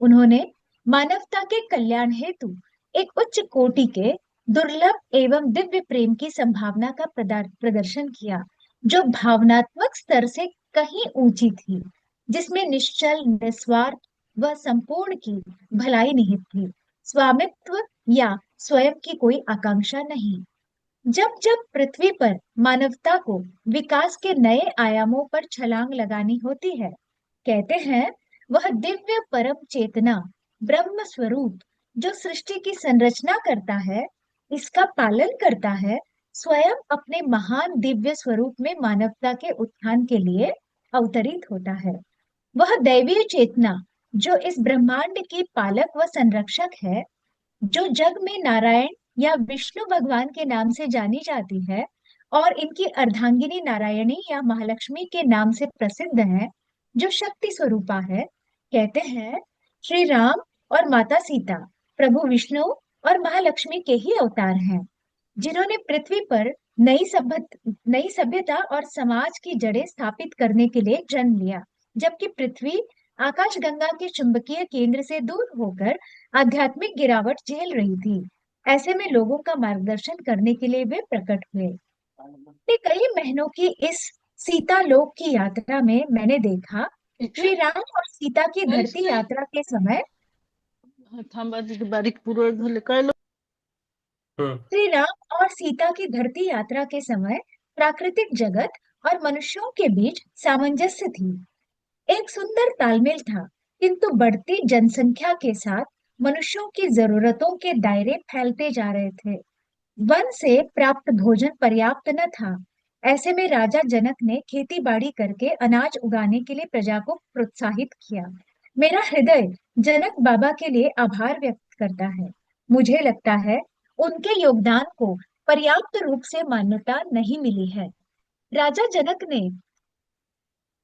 उन्होंने मानवता के कल्याण हेतु एक उच्च कोटि के दुर्लभ एवं दिव्य प्रेम की संभावना का प्रदर्शन किया, जो भावनात्मक स्तर से कहीं ऊंची थी, जिसमें निश्चल, निस्वार्थ व संपूर्ण की भलाई निहित थी, स्वामित्व या स्वयं की कोई आकांक्षा नहीं। जब जब पृथ्वी पर मानवता को विकास के नए आयामों पर छलांग लगानी होती है, कहते हैं वह दिव्य परम चेतना ब्रह्म स्वरूप जो सृष्टि की संरचना करता है, इसका पालन करता है, स्वयं अपने महान दिव्य स्वरूप में मानवता के उत्थान के लिए अवतरित होता है। वह दैवीय चेतना जो इस ब्रह्मांड की पालक व संरक्षक है, जो जग में नारायण या विष्णु भगवान के नाम से जानी जाती है और इनकी अर्धांगिनी नारायणी या महालक्ष्मी के नाम से प्रसिद्ध है, जो शक्ति स्वरूपा है। कहते हैं श्री राम और माता सीता प्रभु विष्णु और महालक्ष्मी के ही अवतार हैं, जिन्होंने पृथ्वी पर नई सभ्यता और समाज की जड़ें स्थापित करने के लिए जन्म लिया, जबकि पृथ्वी आकाशगंगा के चुंबकीय केंद्र से दूर होकर आध्यात्मिक गिरावट झेल रही थी। ऐसे में लोगों का मार्गदर्शन करने के लिए वे प्रकट हुए। पिछले कई महीनों की इस सीता लोक की यात्रा में मैंने देखा, ठीक श्री है। राम और सीता की नाही धरती नाही. यात्रा के समय हा, थांबा तिथे बारीक पुरळ झाले काय लो- हम्म। श्री राम और सीता की धरती यात्रा के समय प्राकृतिक जगत और मनुष्यों के बीच सामंजस्य थी। एक सुंदर तालमेल था, किंतु बढ़ती जनसंख्या के साथ मनुष्यों की जरूरतों के दायरे फैलते जा रहे थे। वन से प्राप्त भोजन पर्याप्त न था। ऐसे में राजा जनक ने खेती बाड़ी करके अनाज उगाने के लिए प्रजा को प्रोत्साहित किया। मेरा हृदय जनक बाबा के लिए आभार व्यक्त करता है। मुझे लगता है उनके योगदान को पर्याप्त रूप से मान्यता नहीं मिली है। राजा जनक ने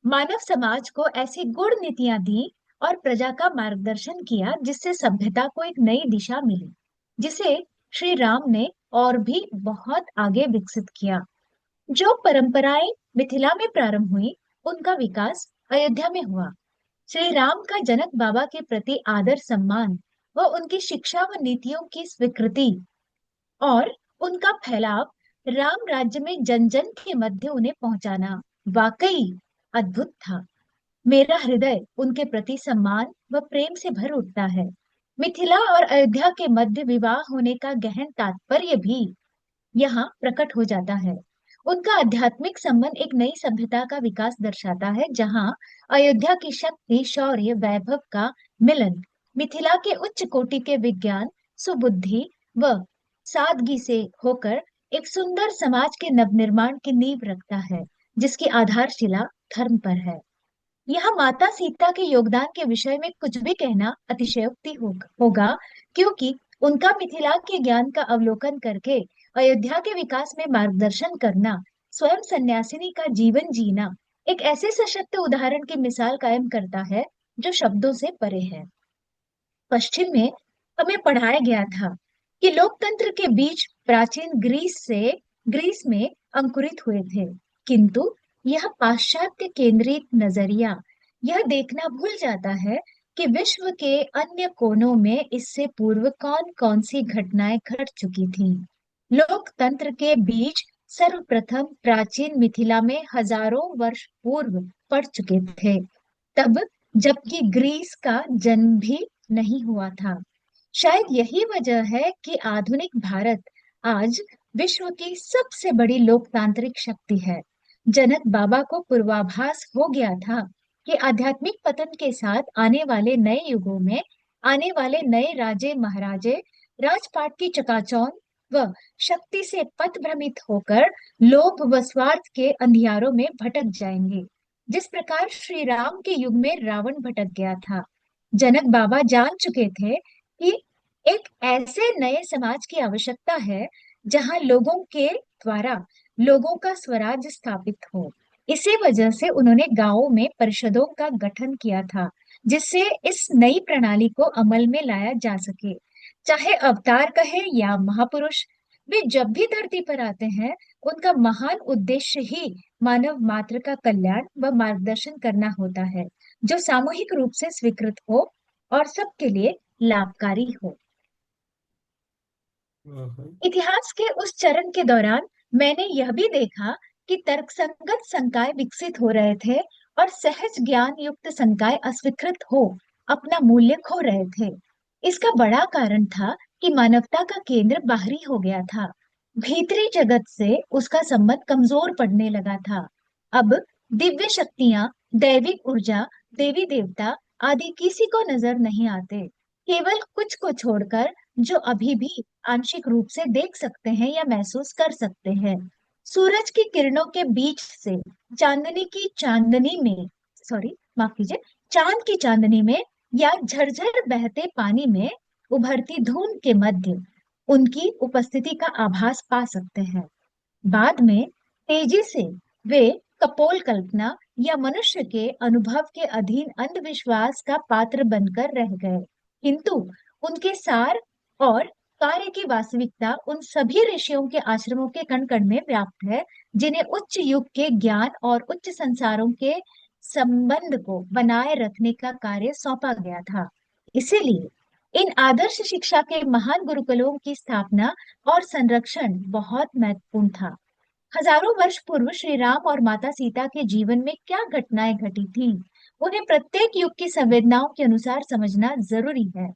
मानव समाज को ऐसी गुण नीतियां दी और प्रजा का मार्गदर्शन किया, जिससे सभ्यता को एक नई दिशा मिली, जिसे श्री राम ने और भी बहुत आगे विकसित किया। जो परंपराएं मिथिला में प्रारंभ हुई, उनका विकास अयोध्या में हुआ। श्री राम का जनक बाबा के प्रति आदर सम्मान व उनकी शिक्षा व नीतियों की स्वीकृति और उनका फैलाव राम राज्य में जन जन के मध्य उन्हें पहुंचाना वाकई अद्भुत था। मेरा हृदय उनके प्रति सम्मान व प्रेम से भर उठता है। मिथिला और अयोध्या के मध्य विवाह होने का गहन तात्पर्य भी यहाँ प्रकट हो जाता है। उनका आध्यात्मिक संबंध एक नई सभ्यता का विकास दर्शाता है, जहाँ अयोध्या की शक्ति, शौर्य, वैभव का मिलन मिथिला के उच्च कोटि के विज्ञान, सुबुद्धि व सादगी से होकर एक सुंदर समाज के नवनिर्माण की नींव रखता है, जिसकी आधारशिला धर्म पर है। यहाँ माता सीता के योगदान के विषय में कुछ भी कहना अतिशयोक्ति होगा, क्योंकि उनका मिथिला के ज्ञान का अवलोकन करके अयोध्या के विकास में मार्गदर्शन करना, स्वयं सन्यासिनी का जीवन जीना एक ऐसे सशक्त उदाहरण की मिसाल कायम करता है जो शब्दों से परे है। पश्चिम में हमें पढ़ाया गया था कि लोकतंत्र के बीज प्राचीन ग्रीस में अंकुरित हुए थे, किंतु यह पाश्चात्य केंद्रित नजरिया यह देखना भूल जाता है कि विश्व के अन्य कोनों में इससे पूर्व कौन कौन सी घटनाएं घट चुकी थीं। लोकतंत्र के बीज सर्वप्रथम प्राचीन मिथिला में हजारों वर्ष पूर्व पड़ चुके थे, तब जबकि ग्रीस का जन्म भी नहीं हुआ था। शायद यही वजह है कि आधुनिक भारत आज विश्व की सबसे बड़ी लोकतांत्रिक शक्ति है। जनक बाबा को पूर्वाभास हो गया था कि आध्यात्मिक पतन के साथ आने वाले नए युगों में आने वाले नए राजे महाराजे राजपाट की चकाचौंध व शक्ति से पथ भ्रमित होकर लोभ व स्वार्थ के अंधियारों में भटक जाएंगे, जिस प्रकार श्री राम के युग में रावण भटक गया था। जनक बाबा जान चुके थे कि एक ऐसे नए समाज की आवश्यकता है जहां लोगों के द्वारा लोगों का स्वराज स्थापित हो। इसी वजह से उन्होंने गांवों में परिषदों का गठन किया था, जिससे इस नई प्रणाली को अमल में लाया जा सके। चाहे अवतार कहे या महापुरुष, वे जब भी धरती पर आते हैं, उनका महान उद्देश्य ही मानव मात्र का कल्याण व मार्गदर्शन करना होता है, जो सामूहिक रूप से स्वीकृत हो और सबके लिए लाभकारी हो। हम्म। इतिहास के उस चरण के दौरान मैंने यह भी देखा कि तर्कसंगत संकाय विकसित हो रहे थे और सहज ज्ञान युक्त संकाय अस्वीकृत हो अपना मूल्य खो रहे थे। इसका बड़ा कारण था कि मानवता का केंद्र बाहरी हो गया था। भीतरी जगत से उसका संबंध कमजोर पड़ने लगा था। अब दिव्य शक्तियां, दैविक ऊर्जा, देवी देवता आदि किसी को नजर नहीं आते। केवल कुछ को छोड़कर जो अभी भी आंशिक रूप से देख सकते हैं या महसूस कर सकते हैं। सूरज की किरणों के बीच से चांदनी की चांदनी में सॉरी माफ कीजिए चांद की चांदनी में या झरझर बहते पानी में उभरती धूम के मध्य उनकी उपस्थिति का आभास पा सकते हैं। बाद में तेजी से वे कपोल कल्पना या मनुष्य के अनुभव के अधीन अंधविश्वास का पात्र बनकर रह गए, किंतु उनके सार और कार्य की वास्तविकता उन सभी ऋषियों के आश्रमों के कण कण में व्याप्त है, जिन्हें उच्च युग के ज्ञान और उच्च संसारों के संबंध को बनाए रखने का कार्य सौंपा गया था। इसीलिए इन आदर्श शिक्षा के महान गुरुकुलों की स्थापना और संरक्षण बहुत महत्वपूर्ण था। हजारों वर्ष पूर्व श्री राम और माता सीता के जीवन में क्या घटनाएं घटी थीं, उन्हें प्रत्येक युग की संवेदनाओं के अनुसार समझना जरूरी है।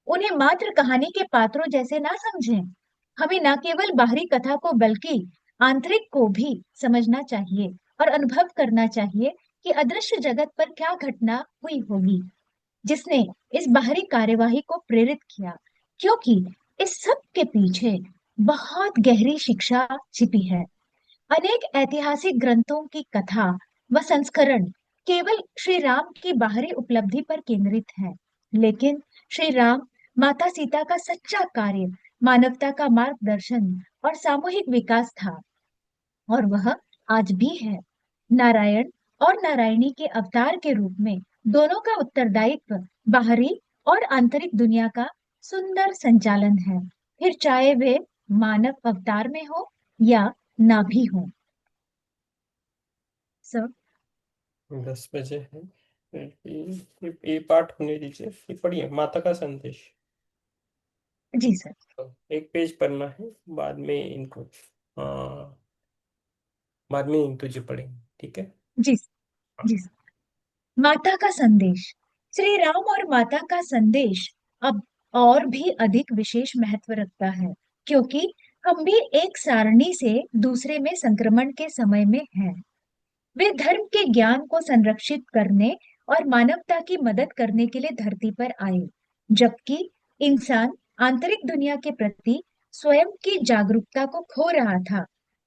उन्हें मात्र कहानी के पात्रों जैसे ना समझें। हमें न केवल बाहरी कथा को बल्कि आंतरिक को भी समझना चाहिए और अनुभव करना चाहिए कि अदृश्य जगत पर क्या घटना हुई होगी जिसने इस बाहरी कार्यवाही को प्रेरित किया, क्योंकि इस सब के पीछे बहुत गहरी शिक्षा छिपी है। अनेक ऐतिहासिक ग्रंथों की कथा व संस्करण केवल श्री राम की बाहरी उपलब्धि पर केंद्रित है, लेकिन श्री राम माता सीता का सच्चा कार्य मानवता का मार्गदर्शन और सामूहिक विकास था, और वह आज भी है। नारायण और नारायणी के अवतार के रूप में दोनों का उत्तरदायित्व बाहरी और आंतरिक दुनिया का सुंदर संचालन है, फिर चाहे वे मानव अवतार में हो या ना भी हो। सर 10 बजे है। ये पाठ होने दीजिए, ये पढ़िए माता का संदेश। जी सर। तो एक पेज पढ़ना है, बाद में इनको हाँ बाद में इन तुझे पढ़ेंगे, ठीक है। जी जी सर। माता का संदेश। श्री राम और माता का संदेश अब और भी अधिक विशेष महत्व रखता है, क्योंकि हम भी एक सारणी से दूसरे में संक्रमण के समय में हैं। वे धर्म के ज्ञान को संरक्षित करने और मानवता की मदद करने के लिए धरती पर आए, जबकि इंसान आंतरिक दुनिया के प्रति स्वयं की जागरूकता को खो रहा था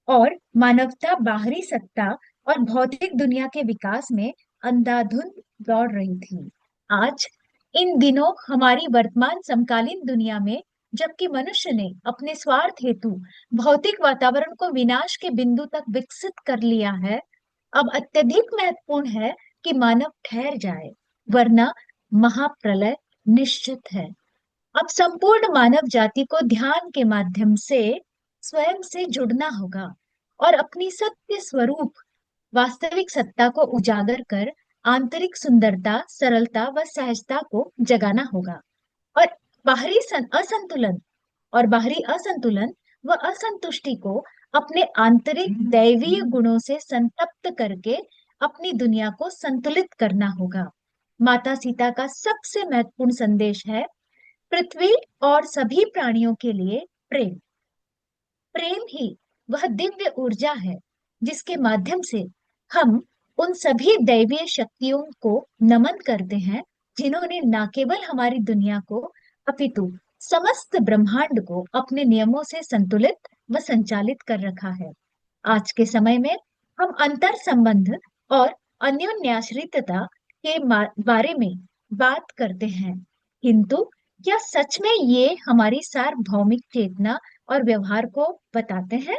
और मानवता बाहरी सत्ता और भौतिक दुनिया के विकास में अंधाधुंध दौड़ रही थी। आज इन दिनों हमारी वर्तमान समकालीन दुनिया में जबकि मनुष्य ने अपने स्वार्थ हेतु भौतिक वातावरण को विनाश के बिंदु तक विकसित कर लिया है, अब अत्यधिक महत्वपूर्ण है कि मानव ठहर जाए, वरना महाप्रलय निश्चित है। अब संपूर्ण मानव जाति को ध्यान के माध्यम से स्वयं से जुड़ना होगा और अपनी सत्य स्वरूप वास्तविक सत्ता को उजागर कर आंतरिक सुंदरता, सरलता व सहजता को जगाना होगा और बाहरी असंतुलन बाहरी असंतुलन व असंतुष्टि को अपने आंतरिक दैवीय गुणों से संतप्त करके अपनी दुनिया को संतुलित करना होगा। माता सीता का सबसे महत्वपूर्ण संदेश है पृथ्वी और सभी प्राणियों के लिए प्रेम। प्रेम ही वह दिव्य ऊर्जा है जिसके माध्यम से हम उन सभी दैवीय शक्तियों को नमन करते हैं जिन्होंने न केवल हमारी दुनिया को अपितु समस्त ब्रह्मांड को अपने नियमों से संतुलित व संचालित कर रखा है। आज के समय में हम अंतर संबंध और अन्योन्याश्रितता के बारे में बात करते हैं, किंतु क्या सच में ये हमारी सार्वभौमिक चेतना और व्यवहार को बताते हैं?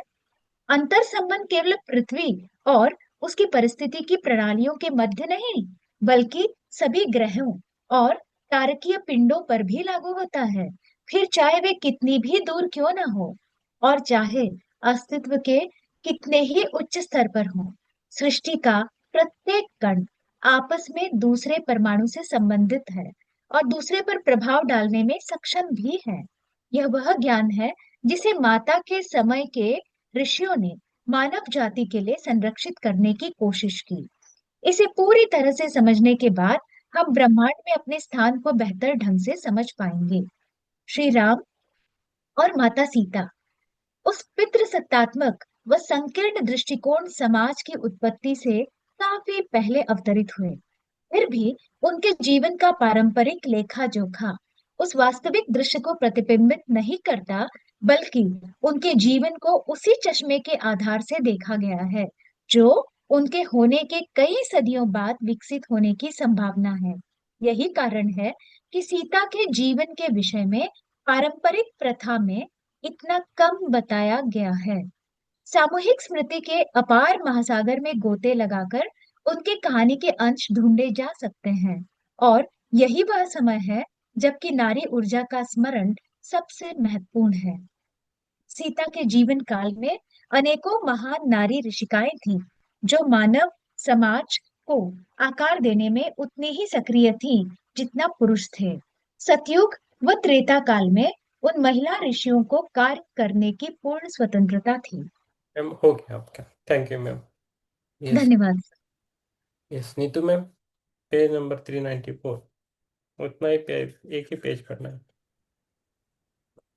अंतर संबंध केवल पृथ्वी और उसकी परिस्थिति की प्रणालियों के मध्य नहीं, बल्कि सभी ग्रहों और तारकीय पिंडों पर भी लागू होता है, फिर चाहे वे कितनी भी दूर क्यों ना हो और चाहे अस्तित्व के कितने ही उच्च स्तर पर हो। सृष्टि का प्रत्येक कण आपस में दूसरे परमाणु से संबंधित है और दूसरे पर प्रभाव डालने में सक्षम भी है। यह वह ज्ञान है जिसे माता के समय के ऋषियों ने मानव जाति के लिए संरक्षित करने की कोशिश की। इसे पूरी तरह से समझने के बाद हम ब्रह्मांड में अपने स्थान को बेहतर ढंग से समझ पाएंगे। श्री राम और माता सीता उस पितृसत्तात्मक व संकीर्ण दृष्टिकोण समाज की उत्पत्ति से काफी पहले अवतरित हुए। फिर भी उनके जीवन का पारंपरिक लेखा जोखा उस वास्तविक दृश्य को प्रतिबिंबित नहीं करता, बल्कि उनके जीवन को उसी चश्मे के आधार से देखा गया है जो उनके होने के कई सदियों बाद विकसित होने की संभावना है। यही कारण है कि सीता के जीवन के विषय में पारंपरिक प्रथा में इतना कम बताया गया है। सामूहिक स्मृति के अपार महासागर में गोते लगाकर उनके कहानी के अंश ढूंढे जा सकते हैं, और यही वह समय है जबकि नारी ऊर्जा का स्मरण सबसे महत्वपूर्ण है। सीता के जीवन काल में अनेकों महान नारी ऋषिकाएं थीं, जो मानव समाज को आकार देने में उतनी ही सक्रिय थीं जितना पुरुष थे। सतयुग व त्रेता काल में उन महिला ऋषियों को कार्य करने की पूर्ण स्वतंत्रता थी। मैम हो गया आपका, थैंक यू मैम। यस। धन्यवाद। Yes Neetu ma'am, page number 394, उतना ही पेज, एक ही पेज पढ़ना है।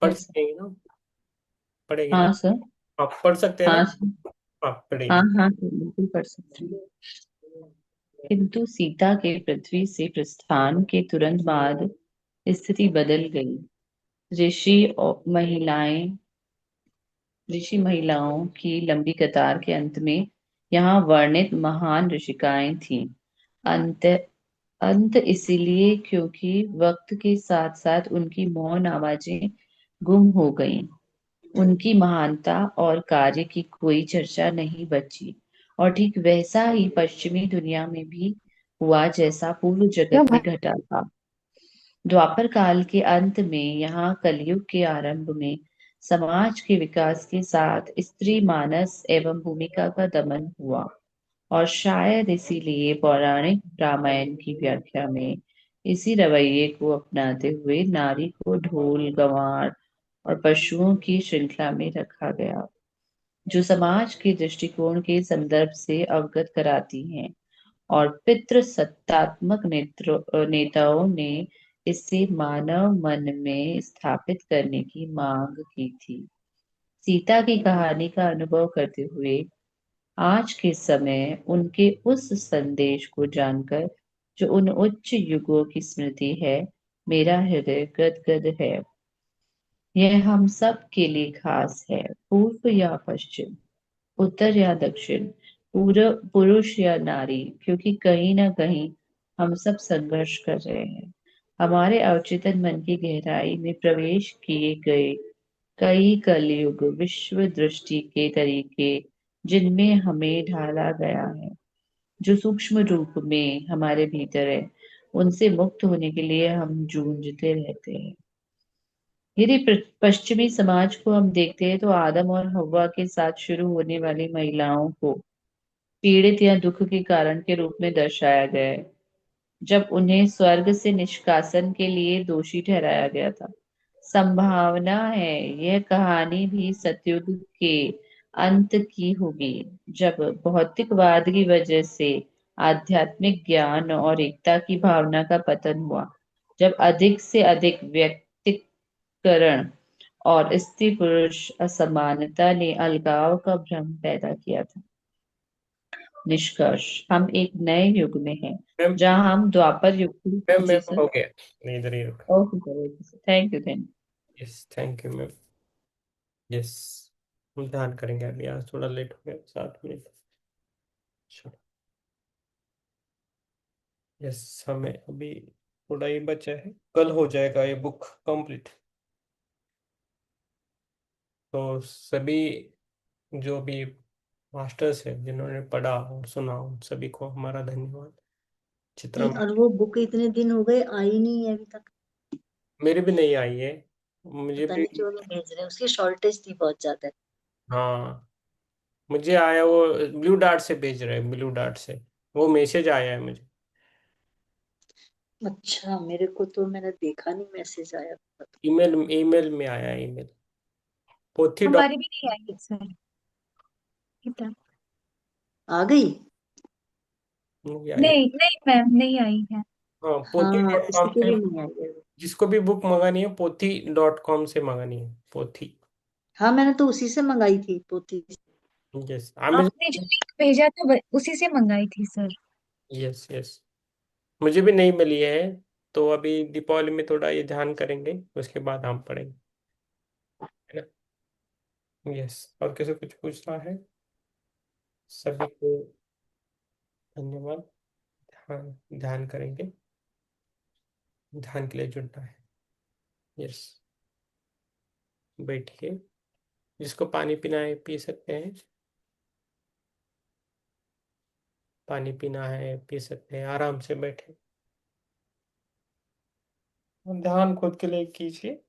पढ़ यस सकेंगे ना? पढ़ेगी ना? हाँ सर। आप पढ़ सकते हैं ना? हाँ सर। आप हाँ पढ़ेगी। हाँ सर, बिल्कुल पढ़ सकते हैं। किंतु सीता के पृथ्वी से प्रस्थान के तुरंत बाद स्थिति बदल गई। ऋषि और महिलाएं ऋषि महिलाओं की लंबी कतार के अंत में यहाँ वर्णित महान ऋषिकाएं थीं। अंत अंत इसीलिए क्योंकि वक्त के साथ साथ उनकी मौन आवाजें गुम हो गईं। उनकी महानता और कार्य की कोई चर्चा नहीं बची। और ठीक वैसा ही पश्चिमी दुनिया में भी हुआ जैसा पूर्व क्यों जगत में भाई? घटा था। द्वापर काल के अंत में यहाँ कलयुग के आरंभ में समाज के विकास के साथ स्त्री मानस एवं भूमिका का दमन हुआ। और शायद इसीलिए पौराणिक रामायण की व्याख्या में इसी रवैये को अपनाते हुए नारी को ढोल गंवार और पशुओं की श्रृंखला में रखा गया, जो समाज के दृष्टिकोण के संदर्भ से अवगत कराती हैं। और पितृसत्तात्मक नेताओं ने इसे मानव मन में स्थापित करने की मांग की थी। सीता की कहानी का अनुभव करते हुए आज के समय उनके उस संदेश को जानकर जो उन उच्च युगों की स्मृति है, मेरा हृदय गदगद है। यह हम सब के लिए खास है, पूर्व या पश्चिम, उत्तर या दक्षिण, पुरुष या नारी, क्योंकि कहीं ना कहीं हम सब संघर्ष कर रहे हैं। हमारे अवचेतन मन की गहराई में प्रवेश किए गए कई कलयुग विश्व दृष्टि के तरीके जिनमें हमें ढाला गया है, जो सूक्ष्म रूप में हमारे भीतर है, उनसे मुक्त होने के लिए हम जूझते रहते हैं। यदि पश्चिमी समाज को हम देखते हैं तो आदम और हव्वा के साथ शुरू होने वाली महिलाओं को पीड़ित या दुख के कारण के रूप में दर्शाया गया है, जब उन्हें स्वर्ग से निष्कासन के लिए दोषी ठहराया गया था। संभावना है यह कहानी भी सतयुग के अंत की होगी, जब भौतिकवाद की वजह से आध्यात्मिक ज्ञान और एकता की भावना का पतन हुआ, जब अधिक से अधिक व्यक्तिकरण और स्त्री पुरुष असमानता ने अलगाव का भ्रम पैदा किया था। निष्कर्ष, हम एक नए युग में हैं, मैम जहां हम द्वापर युग मैम जी मैम सर। हो गया, नहीं इधर ही रुका। Okay sir, thank you thank yes thank you ma'am. Yes, हम ध्यान करेंगे। अभी आज थोड़ा लेट हो गया, 7 मिनट। चलो। यस, हमें अभी थोड़ा ही बचा है, कल हो जाएगा ये बुक कंप्लीट। तो सभी जो भी मास्टर्स है जिन्होंने पढ़ा और सुना, उन सभी को हमारा धन्यवाद। चित्रा और मैम, वो बुक इतने दिन हो गए आई नहीं है अभी तक। मेरी भी नहीं आई है, मुझे पता भी। नहीं क्यों नहीं भेज रहे, उसकी शॉर्टेज थी बहुत ज्यादा। हाँ, मुझे आया वो ब्लू डार्ट से भेज रहे हैं, ब्लू डार्ट से वो मैसेज आया है मुझे। अच्छा, मेरे को तो मैंने देखा नहीं मैसेज आया। ईमेल ईमेल में आया है, ईमेल पोथी डॉट हमारी भी नहीं आई है सर। कितना? आ गई। नहीं आई। नहीं नहीं मैम, नहीं आई है। हाँ, पोथी हाँ, डॉट किसी कॉम की से। भी नहीं आई है। जिसको भी बुक मंगानी है पोथी.com से मंगानी है, पोथी। हाँ, मैंने तो उसी से मंगाई थी पोथी। यस आपने जो लिंक भेजा था उसी से मंगाई थी सर। यस यस, मुझे भी नहीं मिली है, तो अभी दीपावली में थोड़ा ये ध्यान करेंगे, उसके बाद हम पढ़ेंगे, है ना। यस, और किसी कुछ पूछना है? सभी को धन्यवाद। ध्यान ध्यान करेंगे, ध्यान के लिए जुड़ना है। यस, बैठिए, जिसको पानी पीना है पी सकते हैं, पानी पीना है पी सकते हैं, आराम से बैठे, और ध्यान खुद के लिए कीजिए,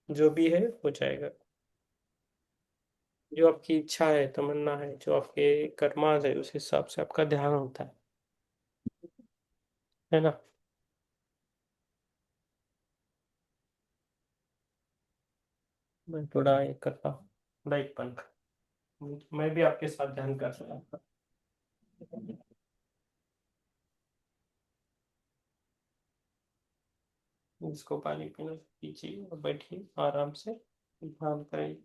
जो भी है हो जाएगा। जो आपकी इच्छा है, तमन्ना है, जो आपके कर्मास है, उस हिसाब से आपका ध्यान होता है ना। मैं थोड़ा ये करता हूँ, लाइट बंद कर, मैं भी आपके साथ ध्यान कर सकता हूँ। जिसको पानी पीना पीजिए और बैठिए आराम से, ध्यान करें।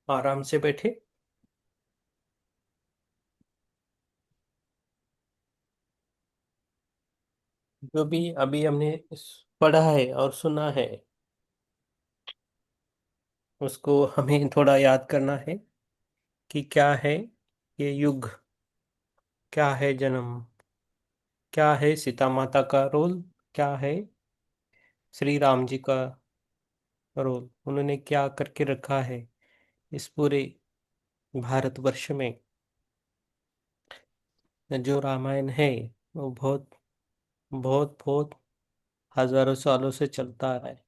आराम से बैठे। जो भी अभी हमने पढ़ा है और सुना है, उसको हमें थोड़ा याद करना है कि क्या है ये युग, क्या है जन्म, क्या है सीता माता का रोल, क्या है श्री राम जी का रोल, उन्होंने क्या करके रखा है इस पूरे भारतवर्ष में। जो रामायण है वो बहुत बहुत बहुत हजारों सालों से चलता आ रहा है।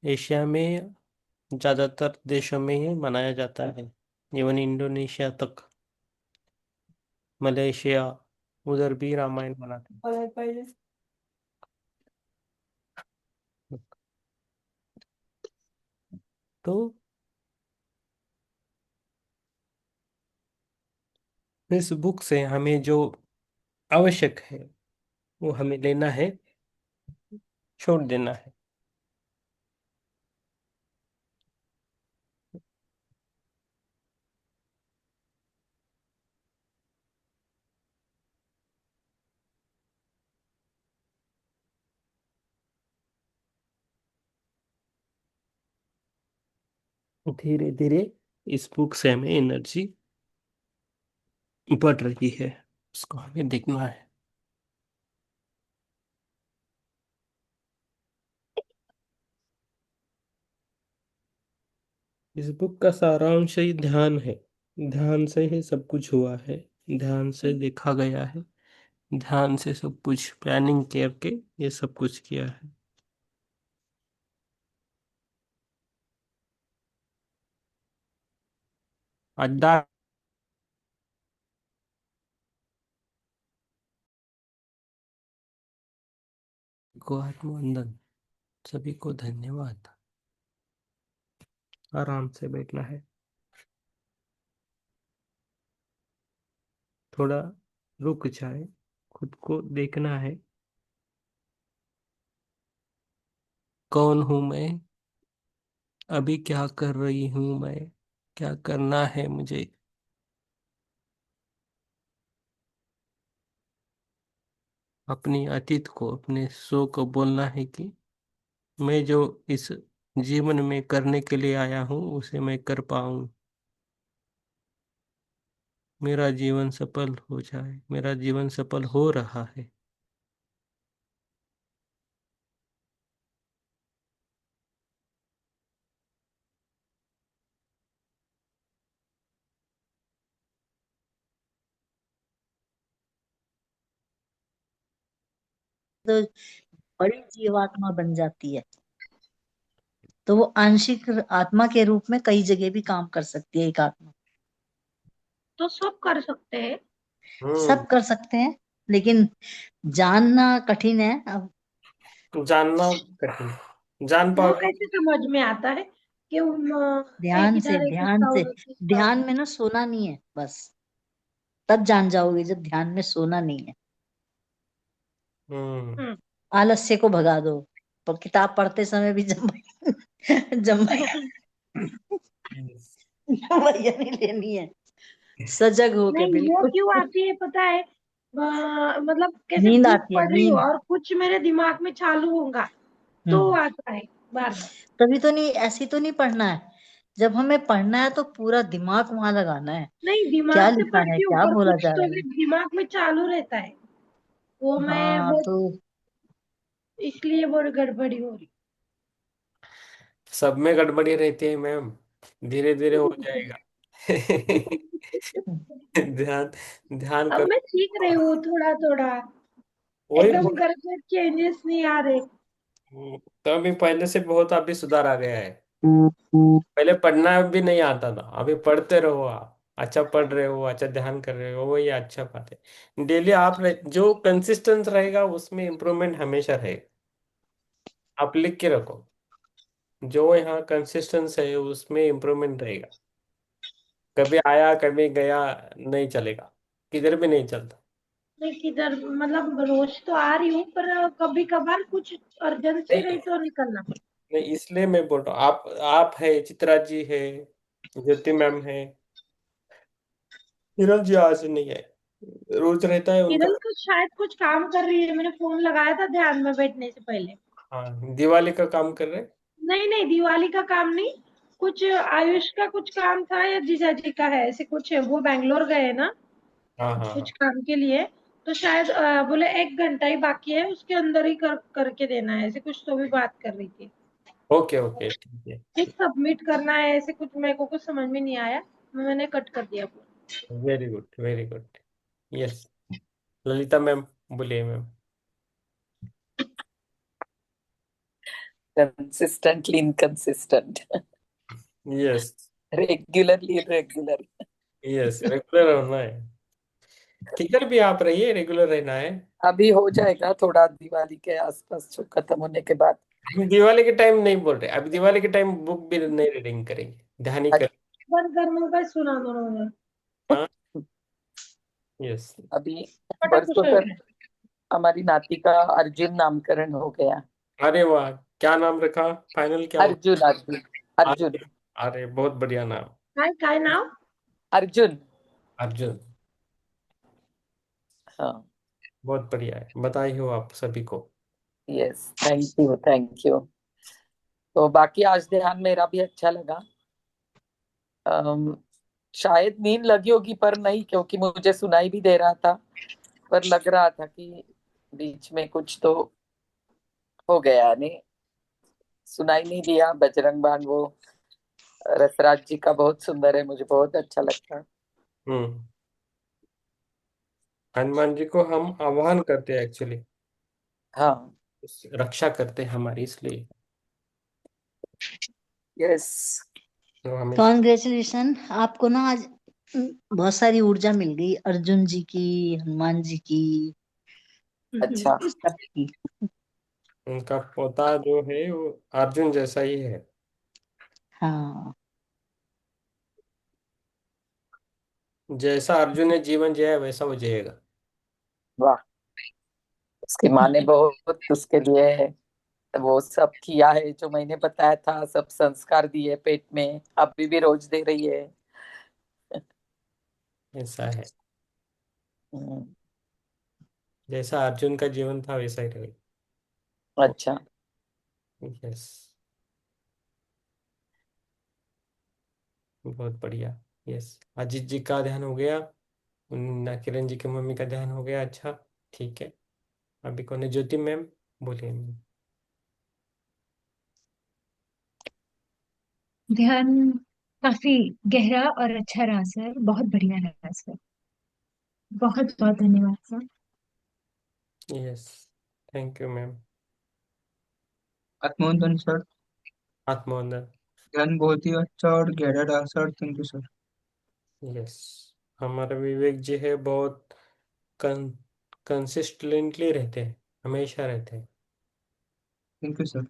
एशिया में ज्यादातर देशों में ये मनाया जाता है, इवन इंडोनेशिया तक, मलेशिया, उधर भी रामायण मनाते हैं। तो इस बुक से हमें जो आवश्यक है वो हमें लेना है, छोड़ देना है। धीरे धीरे इस बुक से हमें एनर्जी बढ़ रही है, उसको हमें देखना है। इस बुक का सारांश ही ध्यान है। ध्यान से ही सब कुछ हुआ है, ध्यान से देखा गया है, ध्यान से सब कुछ प्लानिंग करके ये सब कुछ किया है। अड्डा को आत्मवंदन, सभी को धन्यवाद। आराम से बैठना है, थोड़ा रुक जाए, खुद को देखना है, कौन हूं मैं, अभी क्या कर रही हूं मैं, क्या करना है मुझे। अपनी अतीत को, अपने सो को बोलना है कि मैं जो इस जीवन में करने के लिए आया हूँ उसे मैं कर पाऊँ, मेरा जीवन सफल हो जाए, मेरा जीवन सफल हो रहा है। तो बड़ी जीवात्मा बन जाती है, तो वो आंशिक आत्मा के रूप में कई जगह भी काम कर सकती है एक आत्मा। तो सब कर सकते हैं। हम्म, सब कर सकते हैं, लेकिन जानना कठिन है। अब जानना कठिन, जान वो पाओगे। कैसे समझ में आता है कि एक ध्यान से, इधर एक ध्यान उसका से, उधर उसका। ध्यान में ना सोना नहीं है बस। तब जान जाओगे जब ध्यान में सोना नहीं है। हम्म। हम्म। आलस्य को भगा दो। पर किताब पढ़ते समय भी जब जम्भैया Yes. जम्भैया नहीं लेनी है। सजग हो के नहीं, वो बिल्कुल। क्यों आती है पता है? मतलब कैसे नींद बुक आती है, पढ़ रही हो नींद। और कुछ मेरे दिमाग में चालू होगा तो हम्म। आता है बार बार। तभी तो नहीं, ऐसी तो नहीं पढ़ना है। जब हमें पढ़ना है तो पूरा दिमाग वहां लगाना है। नहीं, क्या दिमाग से लिखा है, पढ़ती हूँ क्या पर बोला कुछ जा तो रहा भी है। दिमाग में चालू रहता है। वो मैं हाँ वो तो इसलिए वो गड़बड़ी हो रही। सब में गड़बड़ी रहती है मैम, धीरे धीरे हो जाएगा। ध्यान, ध्यान अब मैं सीख रही करो। हूँ थोड़ा थोड़ा। वही एकदम बोल, घर में चेंजेस नहीं आ रहे। तो अभी पहले से बहुत अभी सुधार आ गया है। पहले पढ़ना भी नहीं आता था, अभी पढ़ते रहो आप, अच्छा पढ़ रहे हो, अच्छा ध्यान कर रहे हो, वही अच्छा बात है। डेली आप जो कंसिस्टेंस रहेगा उसमें इम्प्रूवमेंट हमेशा रहेगा। आप लिख के रखो, जो यहाँ कंसिस्टेंस है उसमें इम्प्रूवमेंट रहेगा। कभी आया कभी गया नहीं चलेगा, किधर भी नहीं चलता। नहीं, किधर मतलब रोज तो आ रही हूँ पर कभी कभार कुछ अर्जेंसी नहीं रही तो निकलना पड़ता। नहीं, इसलिए मैं बोल रहा हूँ, आप है, चित्रा जी है, ज्योति मैम है, हिरल जी आज नहीं है, रोज रहता है उनका। किरण तो शायद कुछ काम कर रही है, मैंने फोन लगाया था ध्यान में बैठने से पहले। हाँ, दिवाली का काम कर रहे। नहीं नहीं, दिवाली का काम नहीं। कुछ आयुष का कुछ काम था या जीजा जी का है, ऐसे कुछ है। वो बैंगलोर गए ना हाँ हाँ कुछ हाँ। काम के लिए। तो शायद बोले 1 घंटा ही बाकी है, उसके अंदर ही करके देना है, ऐसे कुछ तो भी बात कर रही थी। ओके ओके, ठीक है। एक सबमिट करना है, ऐसे कुछ मेरे को कुछ समझ में नहीं आया। मैंने कट कर दिया phone. Very good very good. Yes, Lalita ma'am, बोलिए मैम। Consistently inconsistent. Yes. Regularly irregular. Yes, regular होना है। किधर भी आप रहिए, रेगुलर रहना है। अभी हो जाएगा थोड़ा दिवाली के आसपास जो खत्म होने के बाद। हम दिवाली के टाइम नहीं बोल रहे, अभी दिवाली के टाइम बुक भी नहीं रीडिंग करेंगे, ध्यान ही अच्छा, करेंगे। बंद करने का सुना दोनों ने। हाँ। यस। अभी फटा परसों कुछ है। तक हमारी नाती का अर्जुन नामकरण हो गया। अरे वाह, क्या नाम रखा, फाइनल क्या हो? अर्जुन अर्जुन अर्जुन। अरे, अरे बहुत बढ़िया नाम। काय नाव? अर्जुन। अर्जुन। हाँ। बहुत बढ़िया है, बधाई हो आप सभी को। Yes, thank you thank you. तो बाकी आज ध्यान मेरा भी अच्छा लगा। अम, शायद नींद लगी होगी पर नहीं, क्योंकि मुझे सुनाई भी दे रहा था। पर लग रहा था कि बीच में कुछ तो हो गया नहीं। सुनाई नहीं दिया। बजरंग बाण वो रसराज जी का बहुत सुंदर है, मुझे बहुत अच्छा लगता है। हम्म। हनुमान जी को हम आह्वान करते हैं एक्चुअली, हाँ। रक्षा करते हैं हमारी, इसलिए यस। तो हमेशा। कॉन्ग्रेचुलेशन आपको ना आज। बहुत सारी ऊर्जा मिल गई, अर्जुन जी की, हनुमान जी की, अच्छा। सबकी। उनका पोता जो है वो अर्जुन जैसा ही है। हाँ। जैसा अर्जुन ने जीवन जिया है वैसा वो जिएगा। वाह। उसकी माँ ने बहुत उसके लिए वो सब किया है जो मैंने बताया था, सब संस्कार दिए पेट में, अभी भी रोज दे रही है। ऐसा है, हम्म। जैसा अर्जुन का जीवन था वैसा ही रहेगा। अच्छा। यस, बहुत बढ़िया। यस, अजीत जी का ध्यान हो गया, किरण जी की मम्मी का ध्यान हो गया, अच्छा ठीक है। अभी कौन है, ज्योति मैम, बोलिए मैम। ध्यान काफी गहरा और अच्छा रहा सर, बहुत बढ़िया रहा सर। बहुत बहुत धन्यवाद sir. Yes, thank you ma'am. आत्मोदन सर। आत्मवंदन। ध्यान बहुत ही अच्छा और गहरा रहा sir, thank you sir. Yes, हमारे विवेक जी है बहुत कं कंसिस्टेंटली रहते हैं, हमेशा रहते हैं। Thank you sir.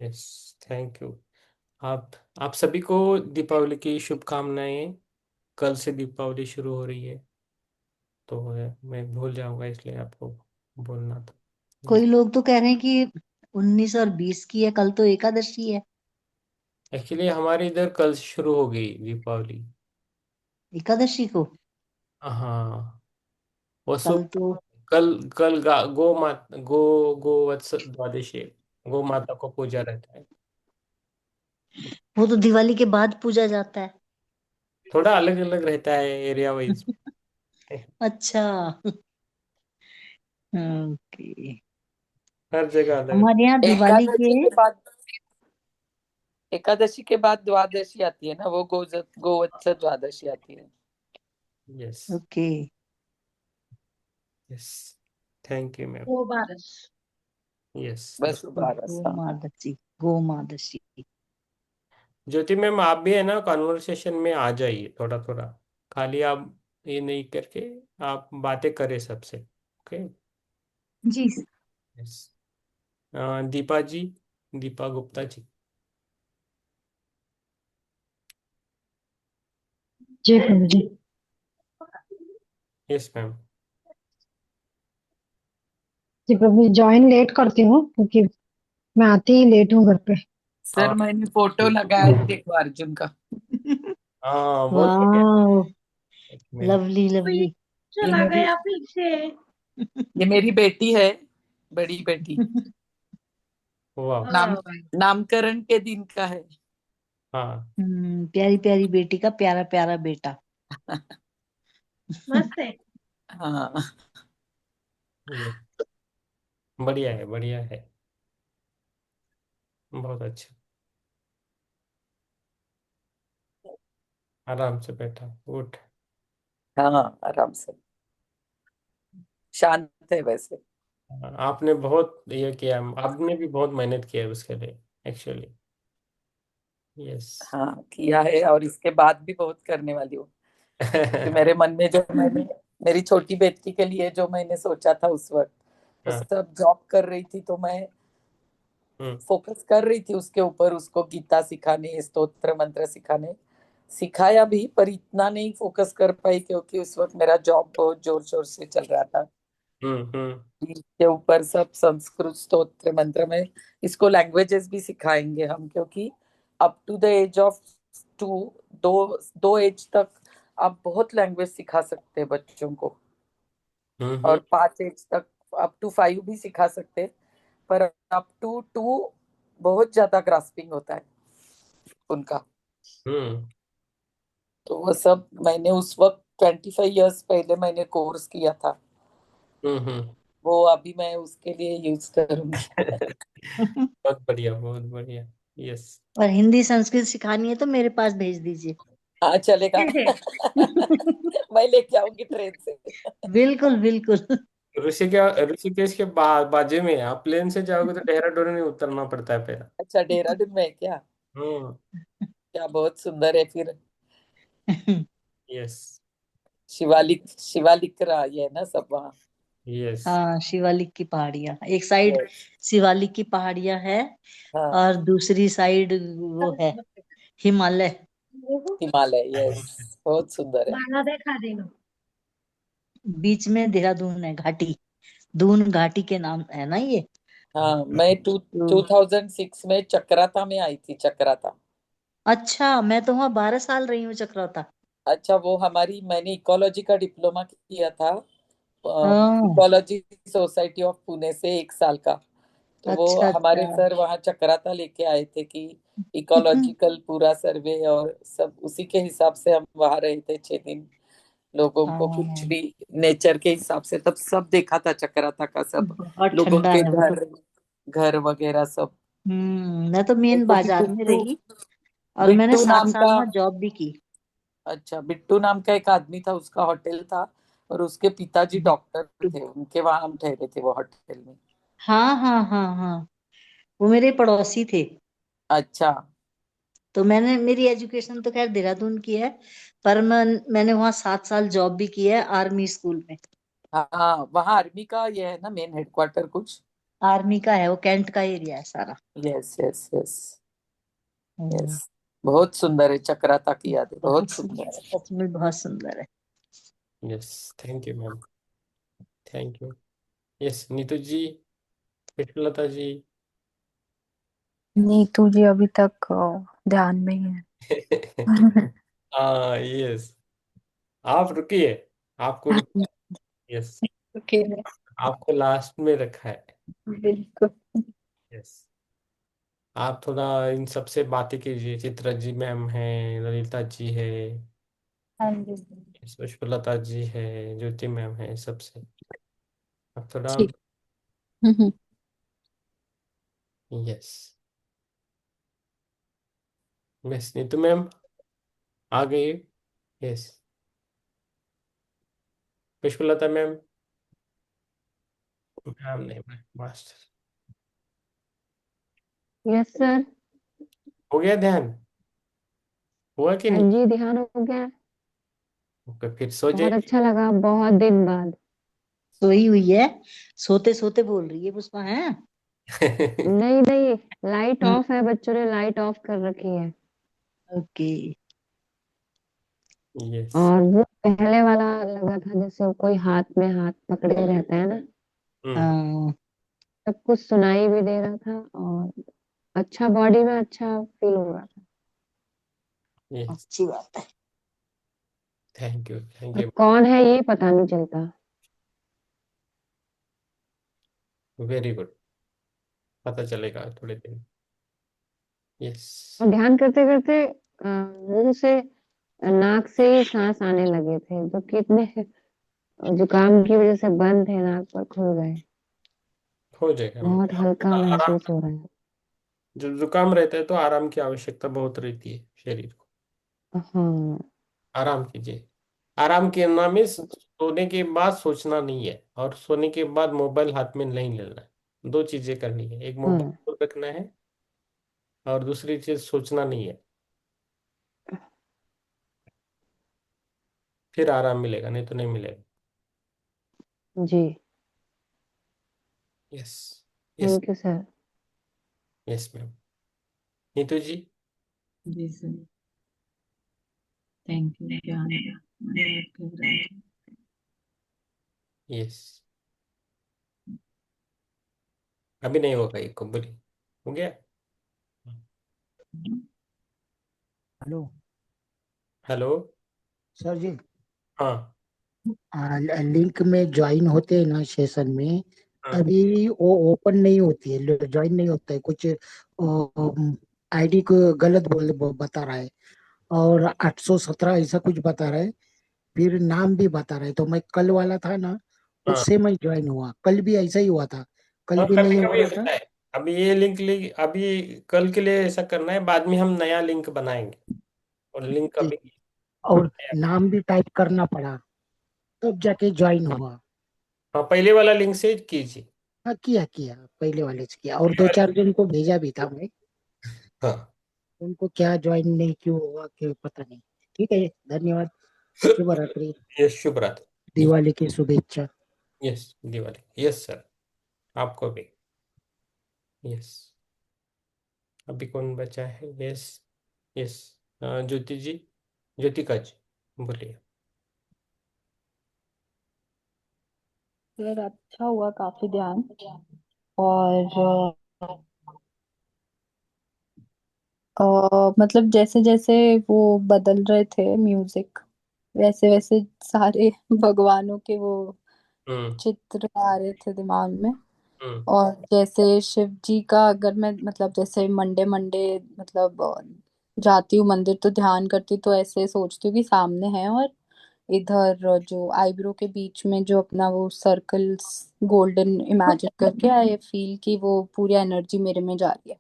Yes, thank you. आप आप सभी को दीपावली की शुभकामनाएं। कल से दीपावली शुरू हो रही है। तो है, मैं भूल जाऊंगा इसलिए आपको बोलना था। कोई लोग तो कह रहे हैं कि 19 और 20 की है, कल तो एकादशी है। एक्चुअली हमारे इधर कल से शुरू हो गई दीपावली। एकादशी को हाँ, वो कल शुभ। तो कल कल गो माता गोवत्स द्वादशी है। गो माता को पूजा रहता है। वो तो दिवाली के बाद पूजा जाता है। थोड़ा अलग अलग रहता है एरिया वाइज। अच्छा। ओके। हर जगह अलग। हमारे यहाँ दिवाली के। एकादशी के बाद द्वादशी आती है ना, वो गोवत्स द्वादशी आती है। Yes. Okay. Yes. Thank you ma'am. वो बारस। यस। बस 12 हाँ। गोमादशी। गोमादशी। ज्योति मैम, आप भी है ना कॉन्वर्सेशन में आ जाइए थोड़ा थोड़ा। खाली आप ये नहीं करके आप बातें करें सबसे। ओके। जी। यस। दीपा जी, दीपा गुप्ता जी। जी प्रभु जी। Yes ma'am. जी प्रभु जी, ज्वाइन लेट करती हूँ क्योंकि मैं आती ही लेट हूँ घर पे। सर हाँ। मैंने फोटो लगाया है, देखो अर्जुन का। हाँ, बहुत बढ़िया। वाह। एक मिनट। लवली कोई लवली। ये चला मेरी गया पीछे। ये मेरी बेटी है, बड़ी बेटी। वाह। नाम नामकरण के दिन का है। हाँ। प्यारी प्यारी बेटी का प्यारा प्यारा बेटा। मस्त है। हाँ। ये बढ़िया है, बढ़िया है। बहुत अच्छा। आराम से बैठा उठ। हाँ आराम से, शांत है वैसे। आपने बहुत ये किया, आपने भी बहुत मेहनत किया है उसके लिए एक्चुअली। यस। हाँ किया है, और इसके बाद भी बहुत करने वाली हूँ। क्योंकि मेरे मन में जो मैंने मेरी छोटी बेटी के लिए जो मैंने सोचा था उस वक्त, वो हाँ। सब जॉब कर रही थी, तो मैं हम्म। फोकस कर रही थी उसके ऊपर, उसको गीता सिखाने, स्तोत्र मंत्र सिखाने। सिखाया भी, पर इतना नहीं फोकस कर पाई क्योंकि उस वक्त मेरा जॉब बहुत जोर शोर से चल रहा था। हम्म। इसके ऊपर सब संस्कृत स्तोत्र मंत्र में, इसको लैंग्वेजेस भी सिखाएंगे हम, क्योंकि up to the age of 2, दो दो एज तक आप बहुत लैंग्वेज सिखा सकते हैं बच्चों को। और हम्म। 5 एज तक, अप टू 5 भी सिखा सकते हैं, पर अप टू 2 बहुत ज्यादा ग्रास्पिंग होता है उनका। हम्म। तो वो सब मैंने उस वक्त 25 इयर्स पहले मैंने कोर्स किया था, हम्म। वो अभी मैं उसके लिए यूज करूंगी। बहुत बढ़िया, बहुत बढ़िया। यस। और हिंदी संस्कृत सिखानी है तो मेरे पास भेज दीजिए। हाँ चलेगा। मैं लेके आऊंगी ट्रेन से। बिल्कुल बिल्कुल। ऋषिकेश के बाजू में है। आप प्लेन से जाओगे तो देहरादून में उतरना पड़ता है पहले। अच्छा, देहरादून में है क्या? हम्म। क्या बहुत सुंदर है फिर। यस। शिवालिक शिवालिक रहा ये है ना सब वहाँ। यस। हाँ, शिवालिक की पहाड़ियाँ एक साइड। Yes, शिवालिक की पहाड़ियाँ है। हाँ। और दूसरी साइड वो है हिमालय। हिमालय, यस। बहुत सुंदर है। बाला देखा देगा। बीच में देहरादून है घाटी। दून घाटी के नाम है ना ये। हाँ मैं तो 2006 में चक्राता में आई थी, चक्राता। अच्छा, मैं तो वहाँ 12 साल रही हूँ चक्रौता। अच्छा, वो मैंने इकोलॉजी का डिप्लोमा किया था, हाँ। इकोलॉजी सोसाइटी ऑफ पुणे से 1 साल का। तो वो अच्छा हमारे अच्छा। सर वहाँ चक्राता लेके आए थे कि इकोलॉजिकल पूरा सर्वे और सब, उसी के हिसाब से हम वहाँ रहे थे 6 दिन। लोगों को कुछ हाँ, भी नेचर के हिसाब से तब सब देखा था चक्राता का, सब बहुत लोगों ठंडा के है वो तो। घर, घर वगैरह सब। मैं तो मेन क्योंकि बाजार में बिट्टू रही। और मैंने बिट्टू सात नाम साल का वहाँ जॉब भी की। अच्छा, बिट्टू नाम का एक आदमी था, उसका होटल था, और उसके पिताजी डॉक्टर बिट्टू। थे, उनके वहां हम ठहरे थे वो होटल में। हाँ हाँ हाँ हाँ। वो मेरे पड़ोसी थे। अच्छा। तो मैंने मेरी एजुकेशन तो खैर देहरादून की है। पर मैंने वहाँ 7 साल जॉब भी की है आर्मी स्कूल में। हाँ वहाँ आर्मी का ये है ना मेन हेडक्वार्टर कुछ। आर्मी का है वो, कैंट का एरिया है सारा। Yes yes yes. Hmm, yes. बहुत सुंदर है, चक्राता की याद है, बहुत बहुत सुंदर सुंदर है। है, सच में बहुत सुंदर है। Yes, thank you ma'am, thank you. Yes, Neetu ji, Pushpalata ji. Neetu ji अभी तक ध्यान में ही है। हाँ, यस, आप रुकिए, आपको रुक, यस, ओके। आपको लास्ट में रखा है। बिल्कुल। यस, आप थोड़ा इन सबसे बातें कीजिए, चित्रा जी मैम है, ललिता जी है, हाँ जी। पुष्पलता जी है, ज्योति मैम है, सबसे आप थोड़ा। ठीक। हम्म। यस, बस नीतू मैम आ गई। यस, पुष्पलता मैम, मैम नहीं, मास्टर। Yes sir. हो गया ध्यान, हुआ कि हाँ नहीं? जी, ध्यान हो गया। ओके, फिर सो बहुत जाइए। अच्छा लगा, बहुत दिन बाद। सोई हुई है, सोते सोते बोल रही है पुष्पा है। नहीं नहीं, लाइट हम्म, ऑफ है, बच्चों ने लाइट ऑफ कर रखी है। ओके। यस। और वो पहले वाला लगा था जैसे वो कोई हाथ में हाथ पकड़े रहता है ना। हम्म। हाँ, सब कुछ सुनाई भी दे रहा था और अच्छा, बॉडी में अच्छा फील हो रहा था। यस, अच्छी बात है। थैंक यू, थैंक और यू। कौन है ये पता नहीं चलता। वेरी गुड, पता चलेगा थोड़े दिन। यस। और ध्यान करते करते मुंह से, नाक से ही सांस आने लगे थे, जो कि इतने जुकाम की वजह से बंद थे, नाक पर खुल गए। हो जाएगा मैम, बहुत हल्का आराम, महसूस हो रहा है। जब जुकाम रहता है तो आराम की आवश्यकता बहुत रहती है शरीर को। हाँ। आराम कीजिए। आराम करना में सोने के बाद सोचना नहीं है, और सोने के बाद मोबाइल हाथ में नहीं लेना है। दो चीजें करनी है, एक हाँ मोबाइल को रखना है, और दूसरी चीज सोचना नहीं है। फिर आराम मिलेगा, नहीं तो नहीं मिलेगा। जी। Yes. Yes. Thank you sir. Yes ma'am. Neetu ji. जी सर, थैंक यू ज्ञान कर रहे हैं। यस, अभी नहीं होगा, ये को बोली हो गया। Hello hello. सर जी। हाँ। लिंक में ज्वाइन होते हैं ना सेशन में, हाँ। तभी वो ओपन नहीं होती है, ज्वाइन नहीं होता है, कुछ आईडी को गलत बता रहा है, और 817 ऐसा कुछ बता रहा है, फिर नाम भी बता रहा है। तो मैं कल वाला था ना, हाँ। उससे मैं ज्वाइन हुआ, कल भी ऐसा ही हुआ था, कल हाँ, भी कभी नहीं कभी हो रहा था। होता है। अभी ये लिंक अभी कल के लिए ऐसा करना है, बाद में हम नया लिंक बनाएंगे, और लिंक जी, अभी और नया। नाम भी टाइप करना पड़ा, तब जाके ज्वाइन हुआ। हाँ, पहले वाला लिंक से कीजिए। हाँ, किया किया, पहले वाले से किया, और पहले दो वाले। चार जन को भेजा भी था मैं, हाँ। उनको क्या ज्वाइन नहीं क्यों हुआ, क्यों पता नहीं। ठीक है, धन्यवाद। शुभ रात्रि। यस, शुभ रात्रि। दिवाली की शुभेच्छा। यस, दिवाली, यस सर, आपको भी। यस। अभी कौन बचा है? यस। यस, ज्योति जी, ज्योतिका जी, बोलिए। सर अच्छा हुआ काफी ध्यान। और मतलब जैसे जैसे वो बदल रहे थे म्यूजिक, वैसे वैसे सारे भगवानों के वो हम्म। चित्र आ रहे थे दिमाग में। हम्म। और जैसे शिव जी का, अगर मैं मतलब जैसे मंडे मंडे मतलब जाती हूँ मंदिर तो ध्यान करती हूँ, तो ऐसे सोचती हूँ कि सामने है, और इधर जो आईब्रो के बीच में जो अपना वो सर्कल्स गोल्डन इमेजिन करके आई फील कि वो पूरी एनर्जी मेरे में जा रही है।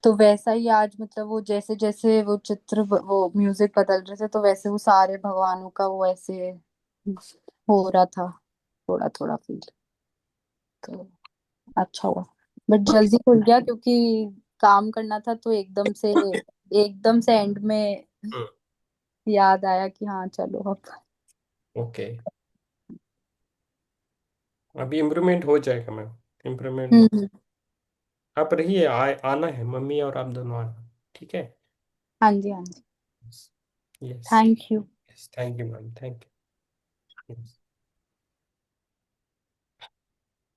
तो वैसा ही आज मतलब वो जैसे जैसे वो चित्र वो म्यूजिक बदल रहे थे, तो वैसे वो सारे भगवानों का वो ऐसे हो रहा था, थोड़ा थोड़ा फील। तो अच्छा हुआ, बट जल्दी खुल गया क्योंकि काम करना था, तो एकदम से एंड में हम्म। याद आया कि हाँ चलो अब। ओके, अभी इम्प्रूवमेंट हो जाएगा मैम, इम्प्रूवमेंट। हम्म। आप रहिए, आना है, मम्मी और आप दोनों आना, ठीक है। हाँ जी हाँ जी। Yes. Thank you. Yes, thank you ma'am, thank you.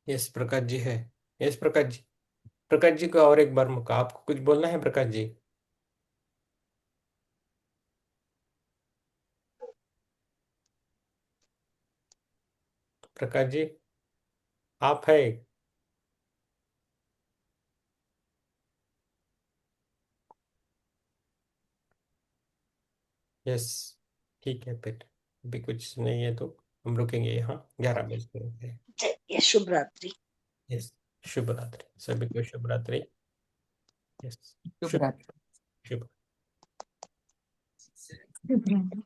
Yes Prakash ji है। यस प्रकाश जी। प्रकाश जी को और एक बार मौका, आपको कुछ बोलना है प्रकाश जी? प्रकाश जी आप है? यस ठीक है, फिर अभी कुछ नहीं है तो हम रुकेंगे यहाँ, 11 बज गए। चलिए, शुभ रात्रि। यस, शुभ रात्रि सभी को, शुभ रात्रि। यस, शुभ शुभ रात्रि। शुभ। शुभ रात्रि।